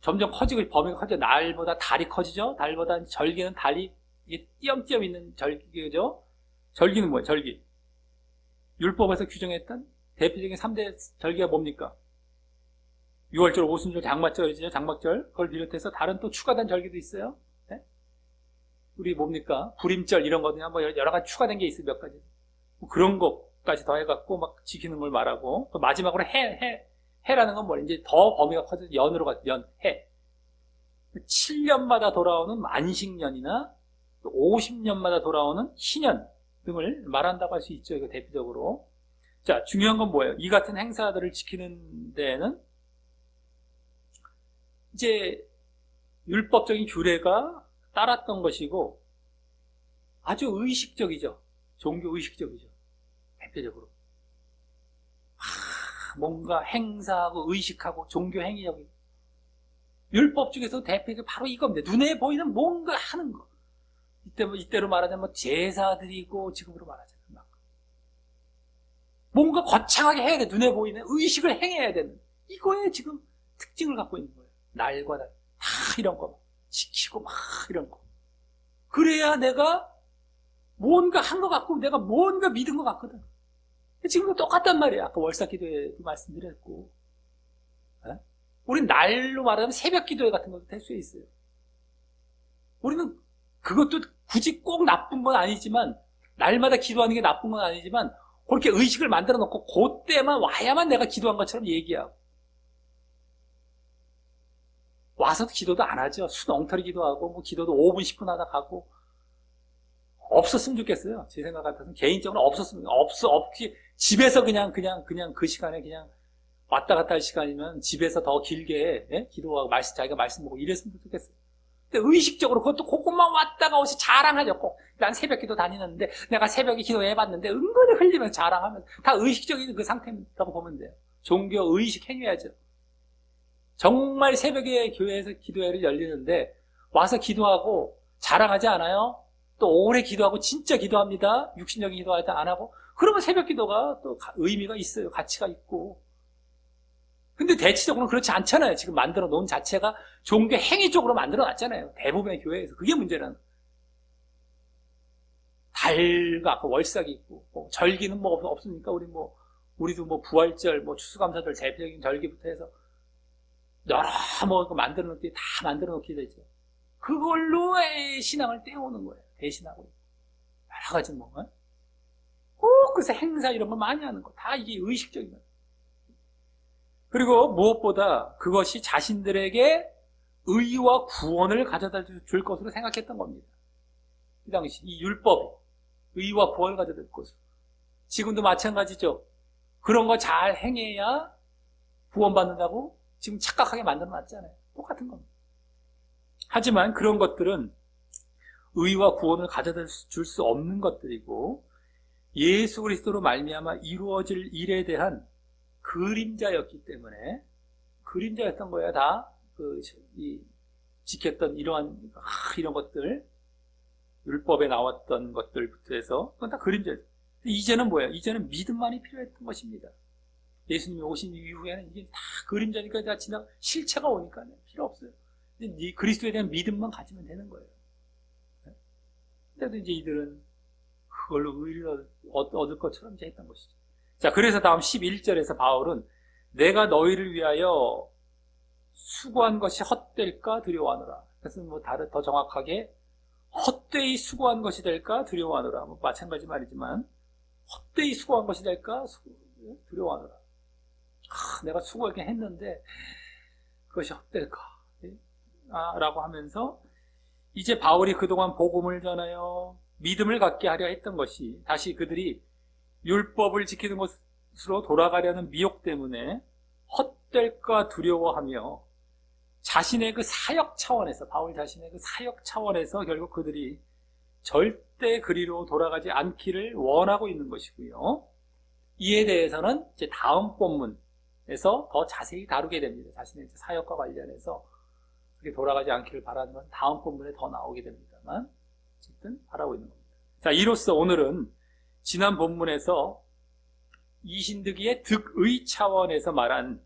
점점 커지고 범위가 커져. 날보다 달이 커지죠. 달보다 절기는 달이 이게 띄엄띄엄 있는 절기죠. 절기는 뭐예요? 절기. 율법에서 규정했던 대표적인 3대 절기가 뭡니까? 6월절, 오순절, 장막절이죠. 장막절. 그걸 비롯해서 다른 또 추가된 절기도 있어요. 네? 우리 뭡니까? 불임절 이런 거든요. 뭐 여러 가지 추가된 게 있어요. 몇 가지. 뭐 그런 것까지 더해갖고 막 지키는 걸 말하고 또 마지막으로 해라는 건 뭐예요? 이제 더 범위가 커져서 연으로 가죠. 해. 7년마다 돌아오는 만식년이나 50년마다 돌아오는 희년 등을 말한다고 할 수 있죠. 이거 대표적으로. 자, 중요한 건 뭐예요? 이 같은 행사들을 지키는 데에는 이제 율법적인 규례가 따랐던 것이고 아주 의식적이죠. 종교 의식적이죠. 대표적으로. 뭔가 행사하고 의식하고 종교 행위적이고. 율법 중에서 대표적으로 바로 이겁니다. 눈에 보이는 뭔가 하는 거. 이때로 말하자면 제사 드리고 지금으로 말하자면 뭔가 거창하게 해야 돼. 눈에 보이는 의식을 행해야 되는 이거에 지금 특징을 갖고 있는 거예요. 날과 날 다 이런 거 지키고 막 이런 거. 그래야 내가 뭔가 한 것 같고 내가 뭔가 믿은 것 같거든. 지금도 똑같단 말이야. 아까 월사 기도회도 말씀드렸고, 우린 날로 말하면 새벽 기도회 같은 것도 될 수 있어요. 우리는 그것도 굳이 꼭 나쁜 건 아니지만, 날마다 기도하는 게 나쁜 건 아니지만, 그렇게 의식을 만들어 놓고 그때만 와야만 내가 기도한 것처럼 얘기하고, 와서도 기도도 안 하죠. 수렁터리 기도하고 뭐 기도도 5분 10분 하다 가고. 없었으면 좋겠어요. 제 생각 같아서는 개인적으로 없기 집에서 그냥 그 시간에 그냥 왔다 갔다 할 시간이면 집에서 더 길게 기도하고 자기가 말씀 보고 이랬으면 좋겠어요. 근데 의식적으로 그것만 왔다가 오시 자랑하죠. 꼭 난 새벽 기도 다니는데 내가 새벽에 기도해봤는데 은근히 흘리면서 자랑하면서 다 의식적인 그 상태라고 보면 돼요. 종교 의식 행위하죠. 정말 새벽에 교회에서 기도회를 열리는데 와서 기도하고 자랑하지 않아요? 또 오래 기도하고 진짜 기도합니다. 육신적인 기도할 때 안 하고. 그러면 새벽 기도가 또 의미가 있어요. 가치가 있고. 근데 대체적으로는 그렇지 않잖아요. 지금 만들어 놓은 자체가 종교 행위 쪽으로 만들어 놨잖아요. 대부분의 교회에서. 그게 문제라는 거예요. 달과 아까 월삭이 있고, 뭐 절기는 뭐 없습니까? 우리도 뭐 부활절, 뭐 추수감사절 대표적인 절기부터 해서 여러 뭐 만들어 놓기 다 만들어 놓게 되죠. 그걸로 신앙을 떼어오는 거예요. 대신하고. 여러 가지 뭐. 꼭 그래서 행사 이런 거 많이 하는 거. 다 이게 의식적인 거예요. 그리고 무엇보다 그것이 자신들에게 의와 구원을 가져다 줄 것으로 생각했던 겁니다. 이 당시 이 율법이 의와 구원을 가져다 줄 것으로. 지금도 마찬가지죠. 그런 거 잘 행해야 구원받는다고 지금 착각하게 만들어 놨잖아요. 똑같은 겁니다. 하지만 그런 것들은 의와 구원을 가져다 줄 수 없는 것들이고 예수 그리스도로 말미암아 이루어질 일에 대한 그림자였기 때문에 그림자였던 거야. 다 지켰던 이런 것들 율법에 나왔던 것들부터 해서 그건 다 그림자예요. 이제는 뭐예요? 이제는 믿음만이 필요했던 것입니다. 예수님이 오신 이후에는 이게 다 그림자니까 다 지나 실체가 오니까 필요 없어요. 그리스도에 대한 믿음만 가지면 되는 거예요. 그래도 이제 이들은 그걸로 의를 얻을 것처럼 이제 했던 것이죠. 자, 그래서 다음 11절에서 바울은 내가 너희를 위하여 수고한 것이 헛될까 두려워하노라. 그래서 뭐 더 정확하게 헛되이 수고한 것이 될까 두려워하노라. 뭐 마찬가지 말이지만 헛되이 수고한 것이 될까 두려워하노라. 내가 수고 이렇게 했는데 그것이 헛될까? 라고 하면서 이제 바울이 그동안 복음을 전하여 믿음을 갖게 하려 했던 것이 다시 그들이 율법을 지키는 것으로 돌아가려는 미혹 때문에 헛될까 두려워하며 자신의 그 사역 차원에서 바울 자신의 그 사역 차원에서 결국 그들이 절대 그리로 돌아가지 않기를 원하고 있는 것이고요. 이에 대해서는 이제 다음 본문에서 더 자세히 다루게 됩니다. 자신의 사역과 관련해서 그렇게 돌아가지 않기를 바라는 건 다음 본문에 더 나오게 됩니다만 어쨌든 바라고 있는 겁니다. 자, 이로써 오늘은 지난 본문에서 이신득이의 득의 차원에서 말한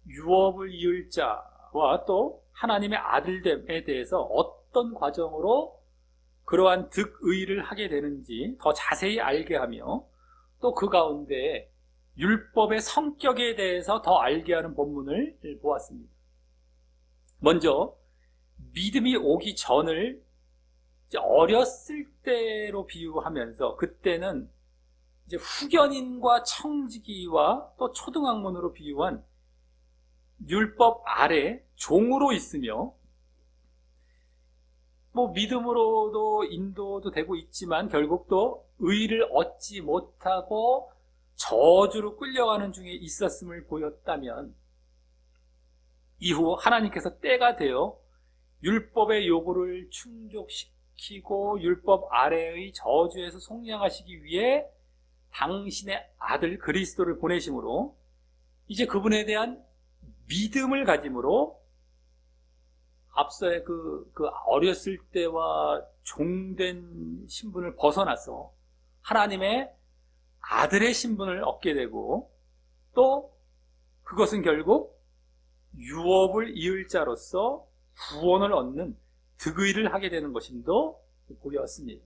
유업을 이을 자와 또 하나님의 아들됨에 대해서 어떤 과정으로 그러한 득의를 하게 되는지 더 자세히 알게 하며 또 그 가운데 율법의 성격에 대해서 더 알게 하는 본문을 보았습니다. 먼저 믿음이 오기 전을 이제 어렸을 때로 비유하면서 그때는 이제 후견인과 청지기와 또 초등학문으로 비유한 율법 아래 종으로 있으며 뭐 믿음으로도 인도도 되고 있지만 결국 또 의를 얻지 못하고 저주로 끌려가는 중에 있었음을 보였다면 이후 하나님께서 때가 되어 율법의 요구를 충족시키고 율법 아래의 저주에서 속량하시기 위해 당신의 아들 그리스도를 보내심으로 이제 그분에 대한 믿음을 가짐으로 앞서의 그 어렸을 때와 종된 신분을 벗어나서 하나님의 아들의 신분을 얻게 되고 또 그것은 결국 유업을 이을 자로서 구원을 얻는 득의를 하게 되는 것임도 보였습니다.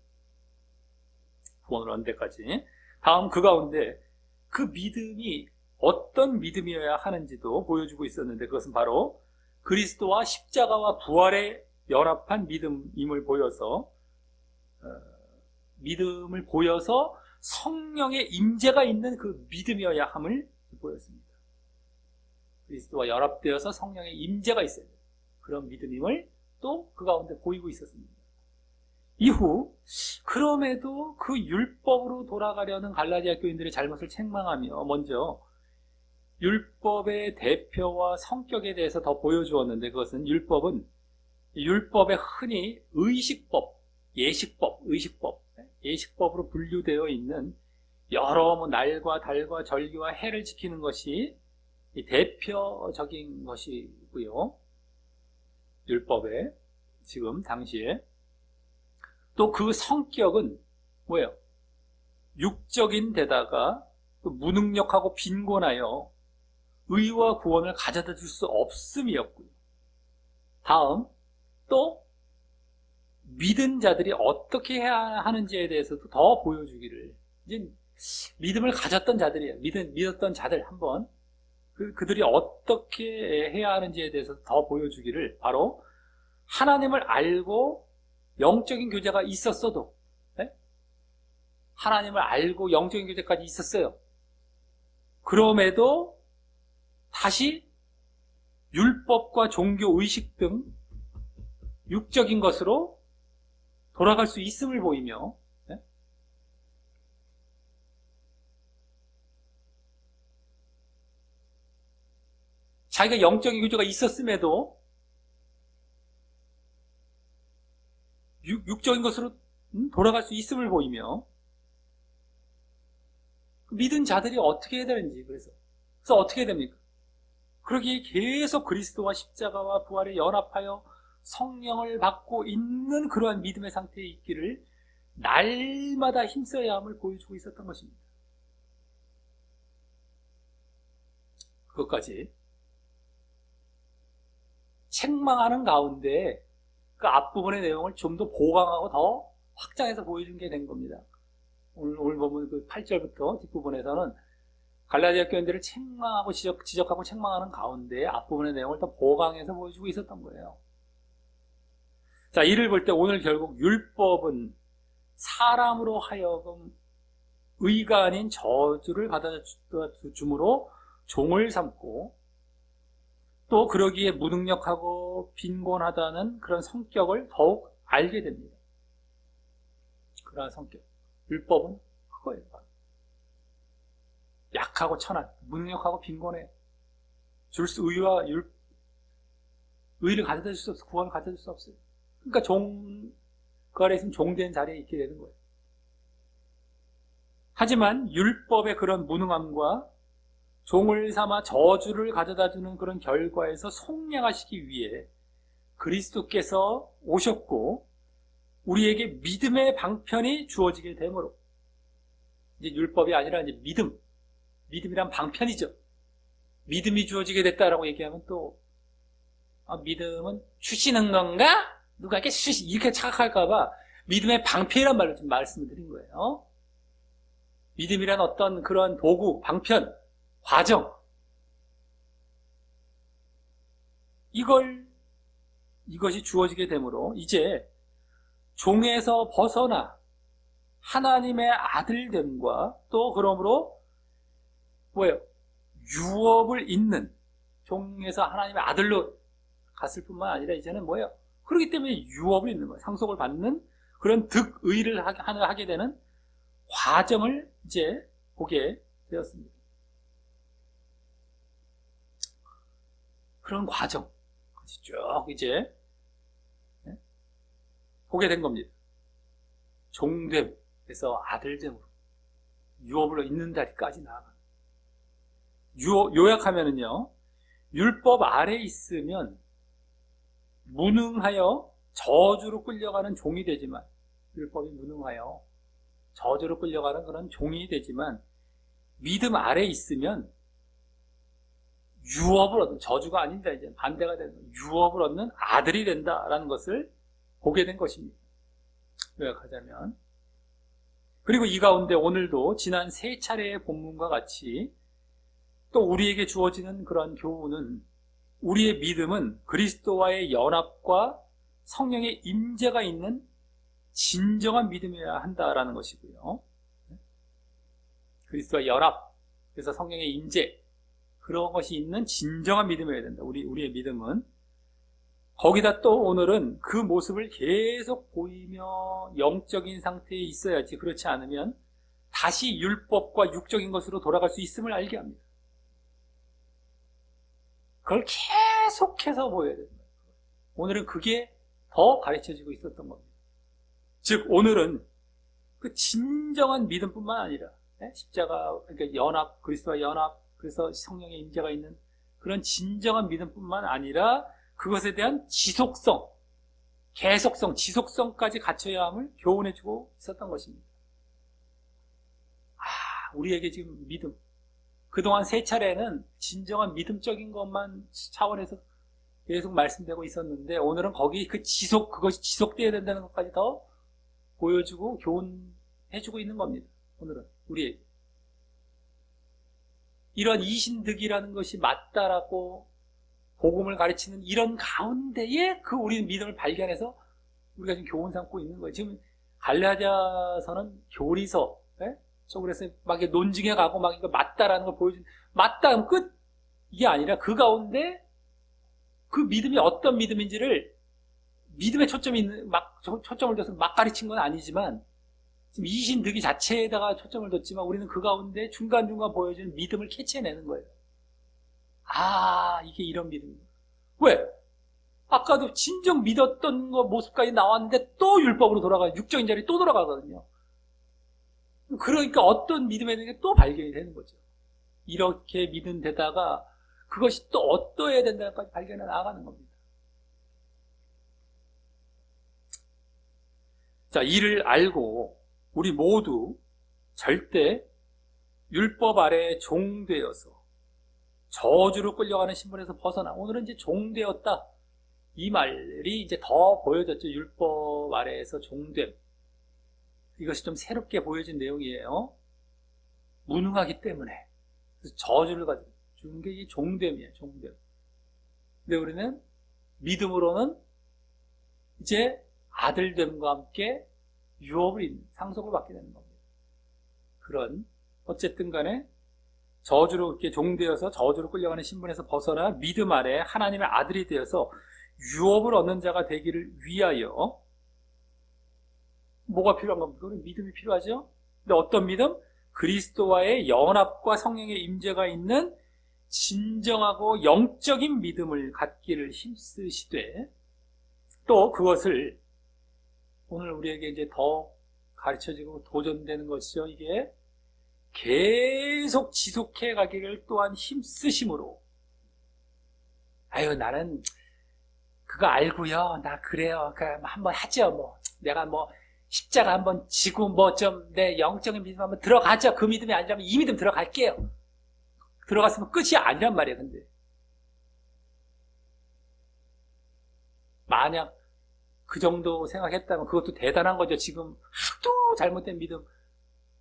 구원을 얻는 데까지. 다음 그 가운데 그 믿음이 어떤 믿음이어야 하는지도 보여주고 있었는데 그것은 바로 그리스도와 십자가와 부활에 연합한 믿음임을 보여서 성령의 임재가 있는 그 믿음이어야 함을 보였습니다. 그리스도와 연합되어서 성령의 임재가 있어야 돼요. 그런 믿음임을 또 그 가운데 보이고 있었습니다. 이후 그럼에도 그 율법으로 돌아가려는 갈라디아 교인들의 잘못을 책망하며 먼저 율법의 대표와 성격에 대해서 더 보여주었는데 그것은 율법에 흔히 의식법, 예식법으로 분류되어 있는 여러 날과 달과 절기와 해를 지키는 것이 대표적인 것이고요. 율법에 지금 당시에 또 그 성격은 뭐예요? 육적인 데다가 또 무능력하고 빈곤하여 의와 구원을 가져다 줄 수 없음이었고요. 다음 또 믿은 자들이 어떻게 해야 하는지에 대해서도 더 보여주기를 이제 믿음을 가졌던 자들이에요. 믿었던 자들 한번 그들이 어떻게 해야 하는지에 대해서 더 보여주기를 바로 하나님을 알고 영적인 교제가 있었어도 하나님을 알고 영적인 교제까지 있었어요. 그럼에도 다시 율법과 종교 의식 등 육적인 것으로 돌아갈 수 있음을 보이며 자기가 영적인 교제가 있었음에도 육적인 것으로 돌아갈 수 있음을 보이며 믿은 자들이 어떻게 해야 되는지 그래서 어떻게 해야 됩니까? 그러기에 계속 그리스도와 십자가와 부활에 연합하여 성령을 받고 있는 그러한 믿음의 상태에 있기를 날마다 힘써야 함을 보여주고 있었던 것입니다. 그것까지 책망하는 가운데 그 앞부분의 내용을 좀 더 보강하고 더 확장해서 보여준 게 된 겁니다. 오늘 보면 그 8절부터 뒷부분에서는 갈라디아 교인들을 책망하고 지적하고 책망하는 가운데 앞부분의 내용을 더 보강해서 보여주고 있었던 거예요. 자, 이를 볼 때 오늘 결국 율법은 사람으로 하여금 의가 아닌 저주를 받아 주므로 종을 삼고 또 그러기에 무능력하고 빈곤하다는 그런 성격을 더욱 알게 됩니다. 그러한 성격. 율법은 그거예요. 약하고 천한, 무능력하고 빈곤해. 의를 가져다 줄 수 없어요. 구원을 가져다 줄 수 없어요. 그러니까 그 아래 있으면 종된 자리에 있게 되는 거예요. 하지만 율법의 그런 무능함과 종을 삼아 저주를 가져다주는 그런 결과에서 속량하시기 위해 그리스도께서 오셨고 우리에게 믿음의 방편이 주어지게 되므로 이제 율법이 아니라 이제 믿음이란 방편이죠. 믿음이 주어지게 됐다라고 얘기하면 또 믿음은 주시는 건가? 누가 이렇게 착각할까봐 믿음의 방편이란 말로 좀 말씀을 드린 거예요. 믿음이란 어떤 그런 도구, 방편, 과정. 이것이 주어지게 되므로 이제 종에서 벗어나 하나님의 아들됨과 또 그러므로 유업을 잇는 종에서 하나님의 아들로 갔을 뿐만 아니라 이제는 그렇기 때문에 유업을 잇는 거예요. 상속을 받는 그런 득의를 하게 되는 과정을 이제 보게 되었습니다. 그런 과정 쭉 이제 보게 된 겁니다. 종됨에서 아들됨으로 유업으로 있는 자리까지 나아가. 요약하면은요, 율법 아래 있으면 무능하여 저주로 끌려가는 종이 되지만, 율법이 무능하여 저주로 끌려가는 그런 종이 되지만, 믿음 아래 있으면 유업을 얻는, 저주가 아닙니다. 이제 반대가 되는, 유업을 얻는 아들이 된다라는 것을 보게 된 것입니다. 요약하자면. 그리고 이 가운데 오늘도 지난 3차례의 본문과 같이 또 우리에게 주어지는 그런 교훈은, 우리의 믿음은 그리스도와의 연합과 성령의 임재가 있는 진정한 믿음이어야 한다라는 것이고요. 그리스도와 연합, 그래서 성령의 임재, 그런 것이 있는 진정한 믿음이어야 된다. 우리의 믿음은. 거기다 또 오늘은 그 모습을 계속 보이며 영적인 상태에 있어야지, 그렇지 않으면 다시 율법과 육적인 것으로 돌아갈 수 있음을 알게 합니다. 그걸 계속해서 보여야 됩니다. 오늘은 그게 더 가르쳐지고 있었던 겁니다. 즉 오늘은 그 진정한 믿음뿐만 아니라 십자가, 그러니까 연합, 그리스도와 연합, 그래서 성령의 임재가 있는 그런 진정한 믿음뿐만 아니라 그것에 대한 지속성, 계속성, 지속성까지 갖춰야 함을 교훈해주고 있었던 것입니다. 우리에게 지금 믿음, 그동안 3차례는 진정한 믿음적인 것만 차원에서 계속 말씀되고 있었는데, 오늘은 거기 그것이 지속되어야 된다는 것까지 더 보여주고 교훈해주고 있는 겁니다. 오늘은 우리에게. 이런 이신득이라는 것이 맞다라고 복음을 가르치는 이런 가운데에 우리는 믿음을 발견해서 우리가 지금 교훈 삼고 있는 거예요. 지금 갈라디아서는 교리서, 그래서 막 논증해 가고 막 이거 맞다라는 걸 보여주는, 맞다 하면 끝! 이게 아니라 그 가운데 그 믿음이 어떤 믿음인지를, 믿음에 초점을 둬서 막 가르친 건 아니지만, 지금 이신득이 자체에다가 초점을 뒀지만 우리는 그 가운데 중간중간 보여주는 믿음을 캐치해내는 거예요. 이게 이런 믿음이에요. 왜? 아까도 진정 믿었던 거 모습까지 나왔는데 또 율법으로 돌아가요. 육적인 자리에 또 돌아가거든요. 그러니까 어떤 믿음에 대한 게 또 발견이 되는 거죠. 이렇게 믿은 데다가 그것이 또 어떠해야 된다는 것까지 발견해 나가는 겁니다. 자, 이를 알고 우리 모두 절대 율법 아래 종되어서 저주로 끌려가는 신분에서 벗어나, 오늘은 이제 종되었다, 이 말이 이제 더 보여졌죠. 율법 아래에서 종됨, 이것이 좀 새롭게 보여진 내용이에요. 무능하기 때문에 그래서 저주를 가지고 주는 게 이 종됨이에요. 종됨. 근데 우리는 믿음으로는 이제 아들됨과 함께 유업을 입는, 상속을 받게 되는 겁니다. 그런, 어쨌든 간에 저주로 이렇게 종되어서 저주로 끌려가는 신분에서 벗어나 믿음 아래 하나님의 아들이 되어서 유업을 얻는 자가 되기를 위하여, 뭐가 필요한 겁니까? 그건 믿음이 필요하죠? 근데 어떤 믿음? 그리스도와의 연합과 성령의 임재가 있는 진정하고 영적인 믿음을 갖기를 힘쓰시되, 또 그것을 오늘 우리에게 이제 더 가르쳐지고 도전되는 것이죠. 이게 계속 지속해 가기를 또한 힘쓰심으로, 나는 그거 알고요, 나 그래요, 한번 하죠, 내가 십자가 한번 지고 내 영적인 믿음 한번 들어가죠. 그 믿음이 아니라면 이 믿음 들어갈게요. 들어갔으면 끝이 아니란 말이에요. 근데 만약 그 정도 생각했다면 그것도 대단한 거죠. 지금 하도 잘못된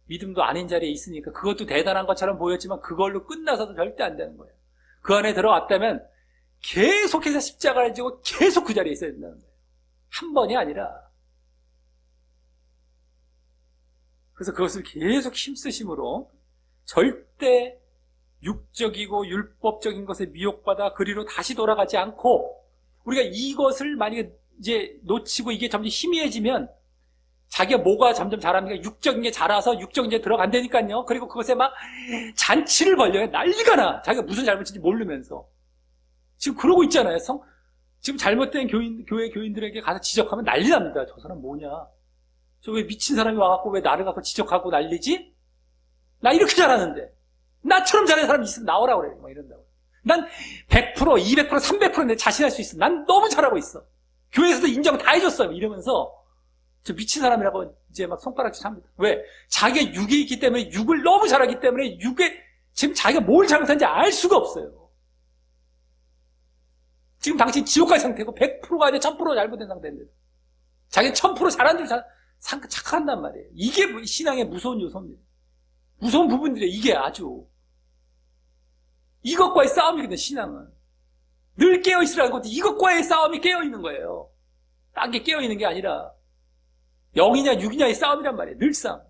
믿음도 아닌 자리에 있으니까 그것도 대단한 것처럼 보였지만 그걸로 끝나서도 절대 안 되는 거예요. 그 안에 들어왔다면 계속해서 십자가를 지고 계속 그 자리에 있어야 된다는 거예요. 한 번이 아니라. 그래서 그것을 계속 힘쓰심으로 절대 육적이고 율법적인 것에 미혹받아 그리로 다시 돌아가지 않고, 우리가 이것을 만약에 이제 놓치고 이게 점점 희미해지면 자기가 뭐가 점점 자랍니까? 육적인 게 자라서 육적인 게 들어간다니까요. 그리고 그것에 막 잔치를 벌려요. 난리가 나. 자기가 무슨 잘못인지 모르면서. 지금 그러고 있잖아요. 지금 잘못된 교회 교인들에게 가서 지적하면 난리 납니다. 저 사람 뭐냐? 저 왜 미친 사람이 와갖고 왜 나를 갖고 지적하고 난리지? 나 이렇게 잘하는데. 나처럼 잘하는 사람이 있으면 나오라고 그래. 막 이런다고. 난 100%, 200%, 300% 내 자신할 수 있어. 난 너무 잘하고 있어. 교회에서도 인정 다 해줬어요. 이러면서 저 미친 사람이라고 이제 막 손가락질 합니다. 왜? 자기가 육에 있기 때문에 육을 너무 잘하기 때문에 육에 지금 자기가 뭘 잘못한지 알 수가 없어요. 지금 당신 지옥 갈 상태고 100%가 아니라 1000% 잘못된 상태인데 자기는 1000% 잘한 줄 착각한단 말이에요. 이게 신앙의 무서운 요소입니다. 무서운 부분들이에요. 이게 아주 이것과의 싸움이거든요. 신앙은 늘 깨어있으라는 것도 이것과의 싸움이 깨어있는 거예요. 딴 게 깨어있는 게 아니라 영이냐 육이냐의 싸움이란 말이에요. 늘상.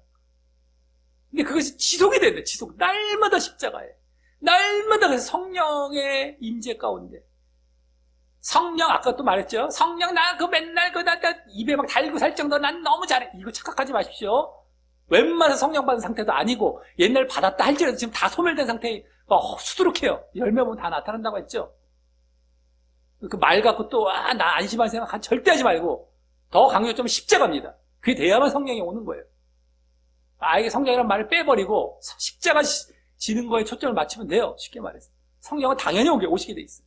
근데 그것이 지속이 된다. 지속. 날마다 십자가에. 날마다 그래서 성령의 임재 가운데. 성령, 아까 또 말했죠? 성령, 나 그 맨날 나 입에 막 달고 살 정도 난 너무 잘해. 이거 착각하지 마십시오. 웬만해서 성령 받은 상태도 아니고, 옛날 받았다 할지라도 지금 다 소멸된 상태에 수두룩해요. 열매 보면 다 나타난다고 했죠? 그 말 갖고 또, 나 안심할 생각 절대 하지 말고, 더 강조점은 십자가입니다. 그게 돼야만 성령이 오는 거예요. 아예 성령이라는 말을 빼버리고, 십자가 지는 거에 초점을 맞추면 돼요. 쉽게 말해서. 성령은 당연히 오시게 돼 있어요.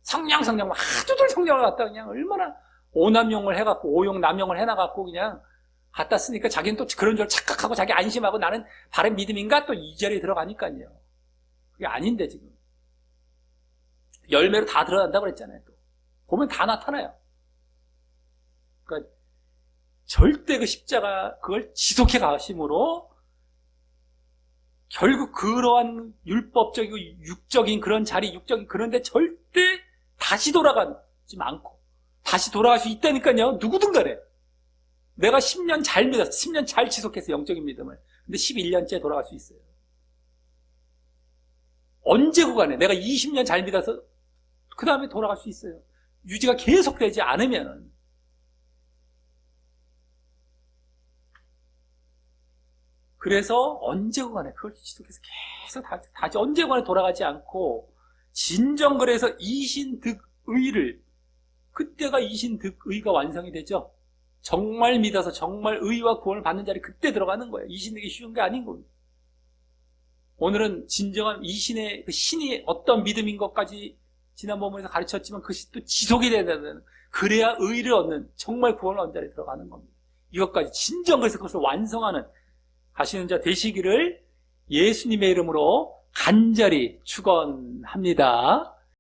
성령, 하도들 성령을 갖다 그냥 얼마나 오남용을 해갖고, 오용남용을 해놔갖고 그냥 갖다 쓰니까 자기는 또 그런 줄 착각하고 자기 안심하고 나는 바른 믿음인가 또 이 자리에 들어가니까요. 그게 아닌데 지금. 열매로 다 들어간다고 그랬잖아요. 또. 보면 다 나타나요. 그러니까 절대 그 십자가 그걸 지속해 가심으로 결국 그러한 율법적이고 육적인 그런 자리, 육적인 그런데 절대 다시 돌아가지 않고 다시 돌아갈 수 있다니까요. 누구든 간에. 내가 10년 잘 믿었어. 10년 잘 지속해서 영적인 믿음을. 근데 11년째 돌아갈 수 있어요. 언제고 간에 내가 20년 잘 믿어서 그 다음에 돌아갈 수 있어요. 유지가 계속되지 않으면. 그래서 언제고 간에 그걸 지속해서 계속 다시 언제고 간에 돌아가지 않고 진정 그래서 이신득의를 그때가 이신득의가 완성이 되죠. 정말 믿어서 정말 의와 구원을 받는 자리 그때 들어가는 거예요. 이신득이 쉬운 게 아닌 겁니다. 오늘은 진정한 이신의 그 신이 어떤 믿음인 것까지 지난 본문에서 가르쳤지만 그것이 또 지속이 된다는 그래야 의를 얻는 정말 구원을 얻는 자리에 들어가는 겁니다. 이것까지 진정 그래서 그것을 완성하는 가시는 자 되시기를 예수님의 이름으로 간절히 축원합니다.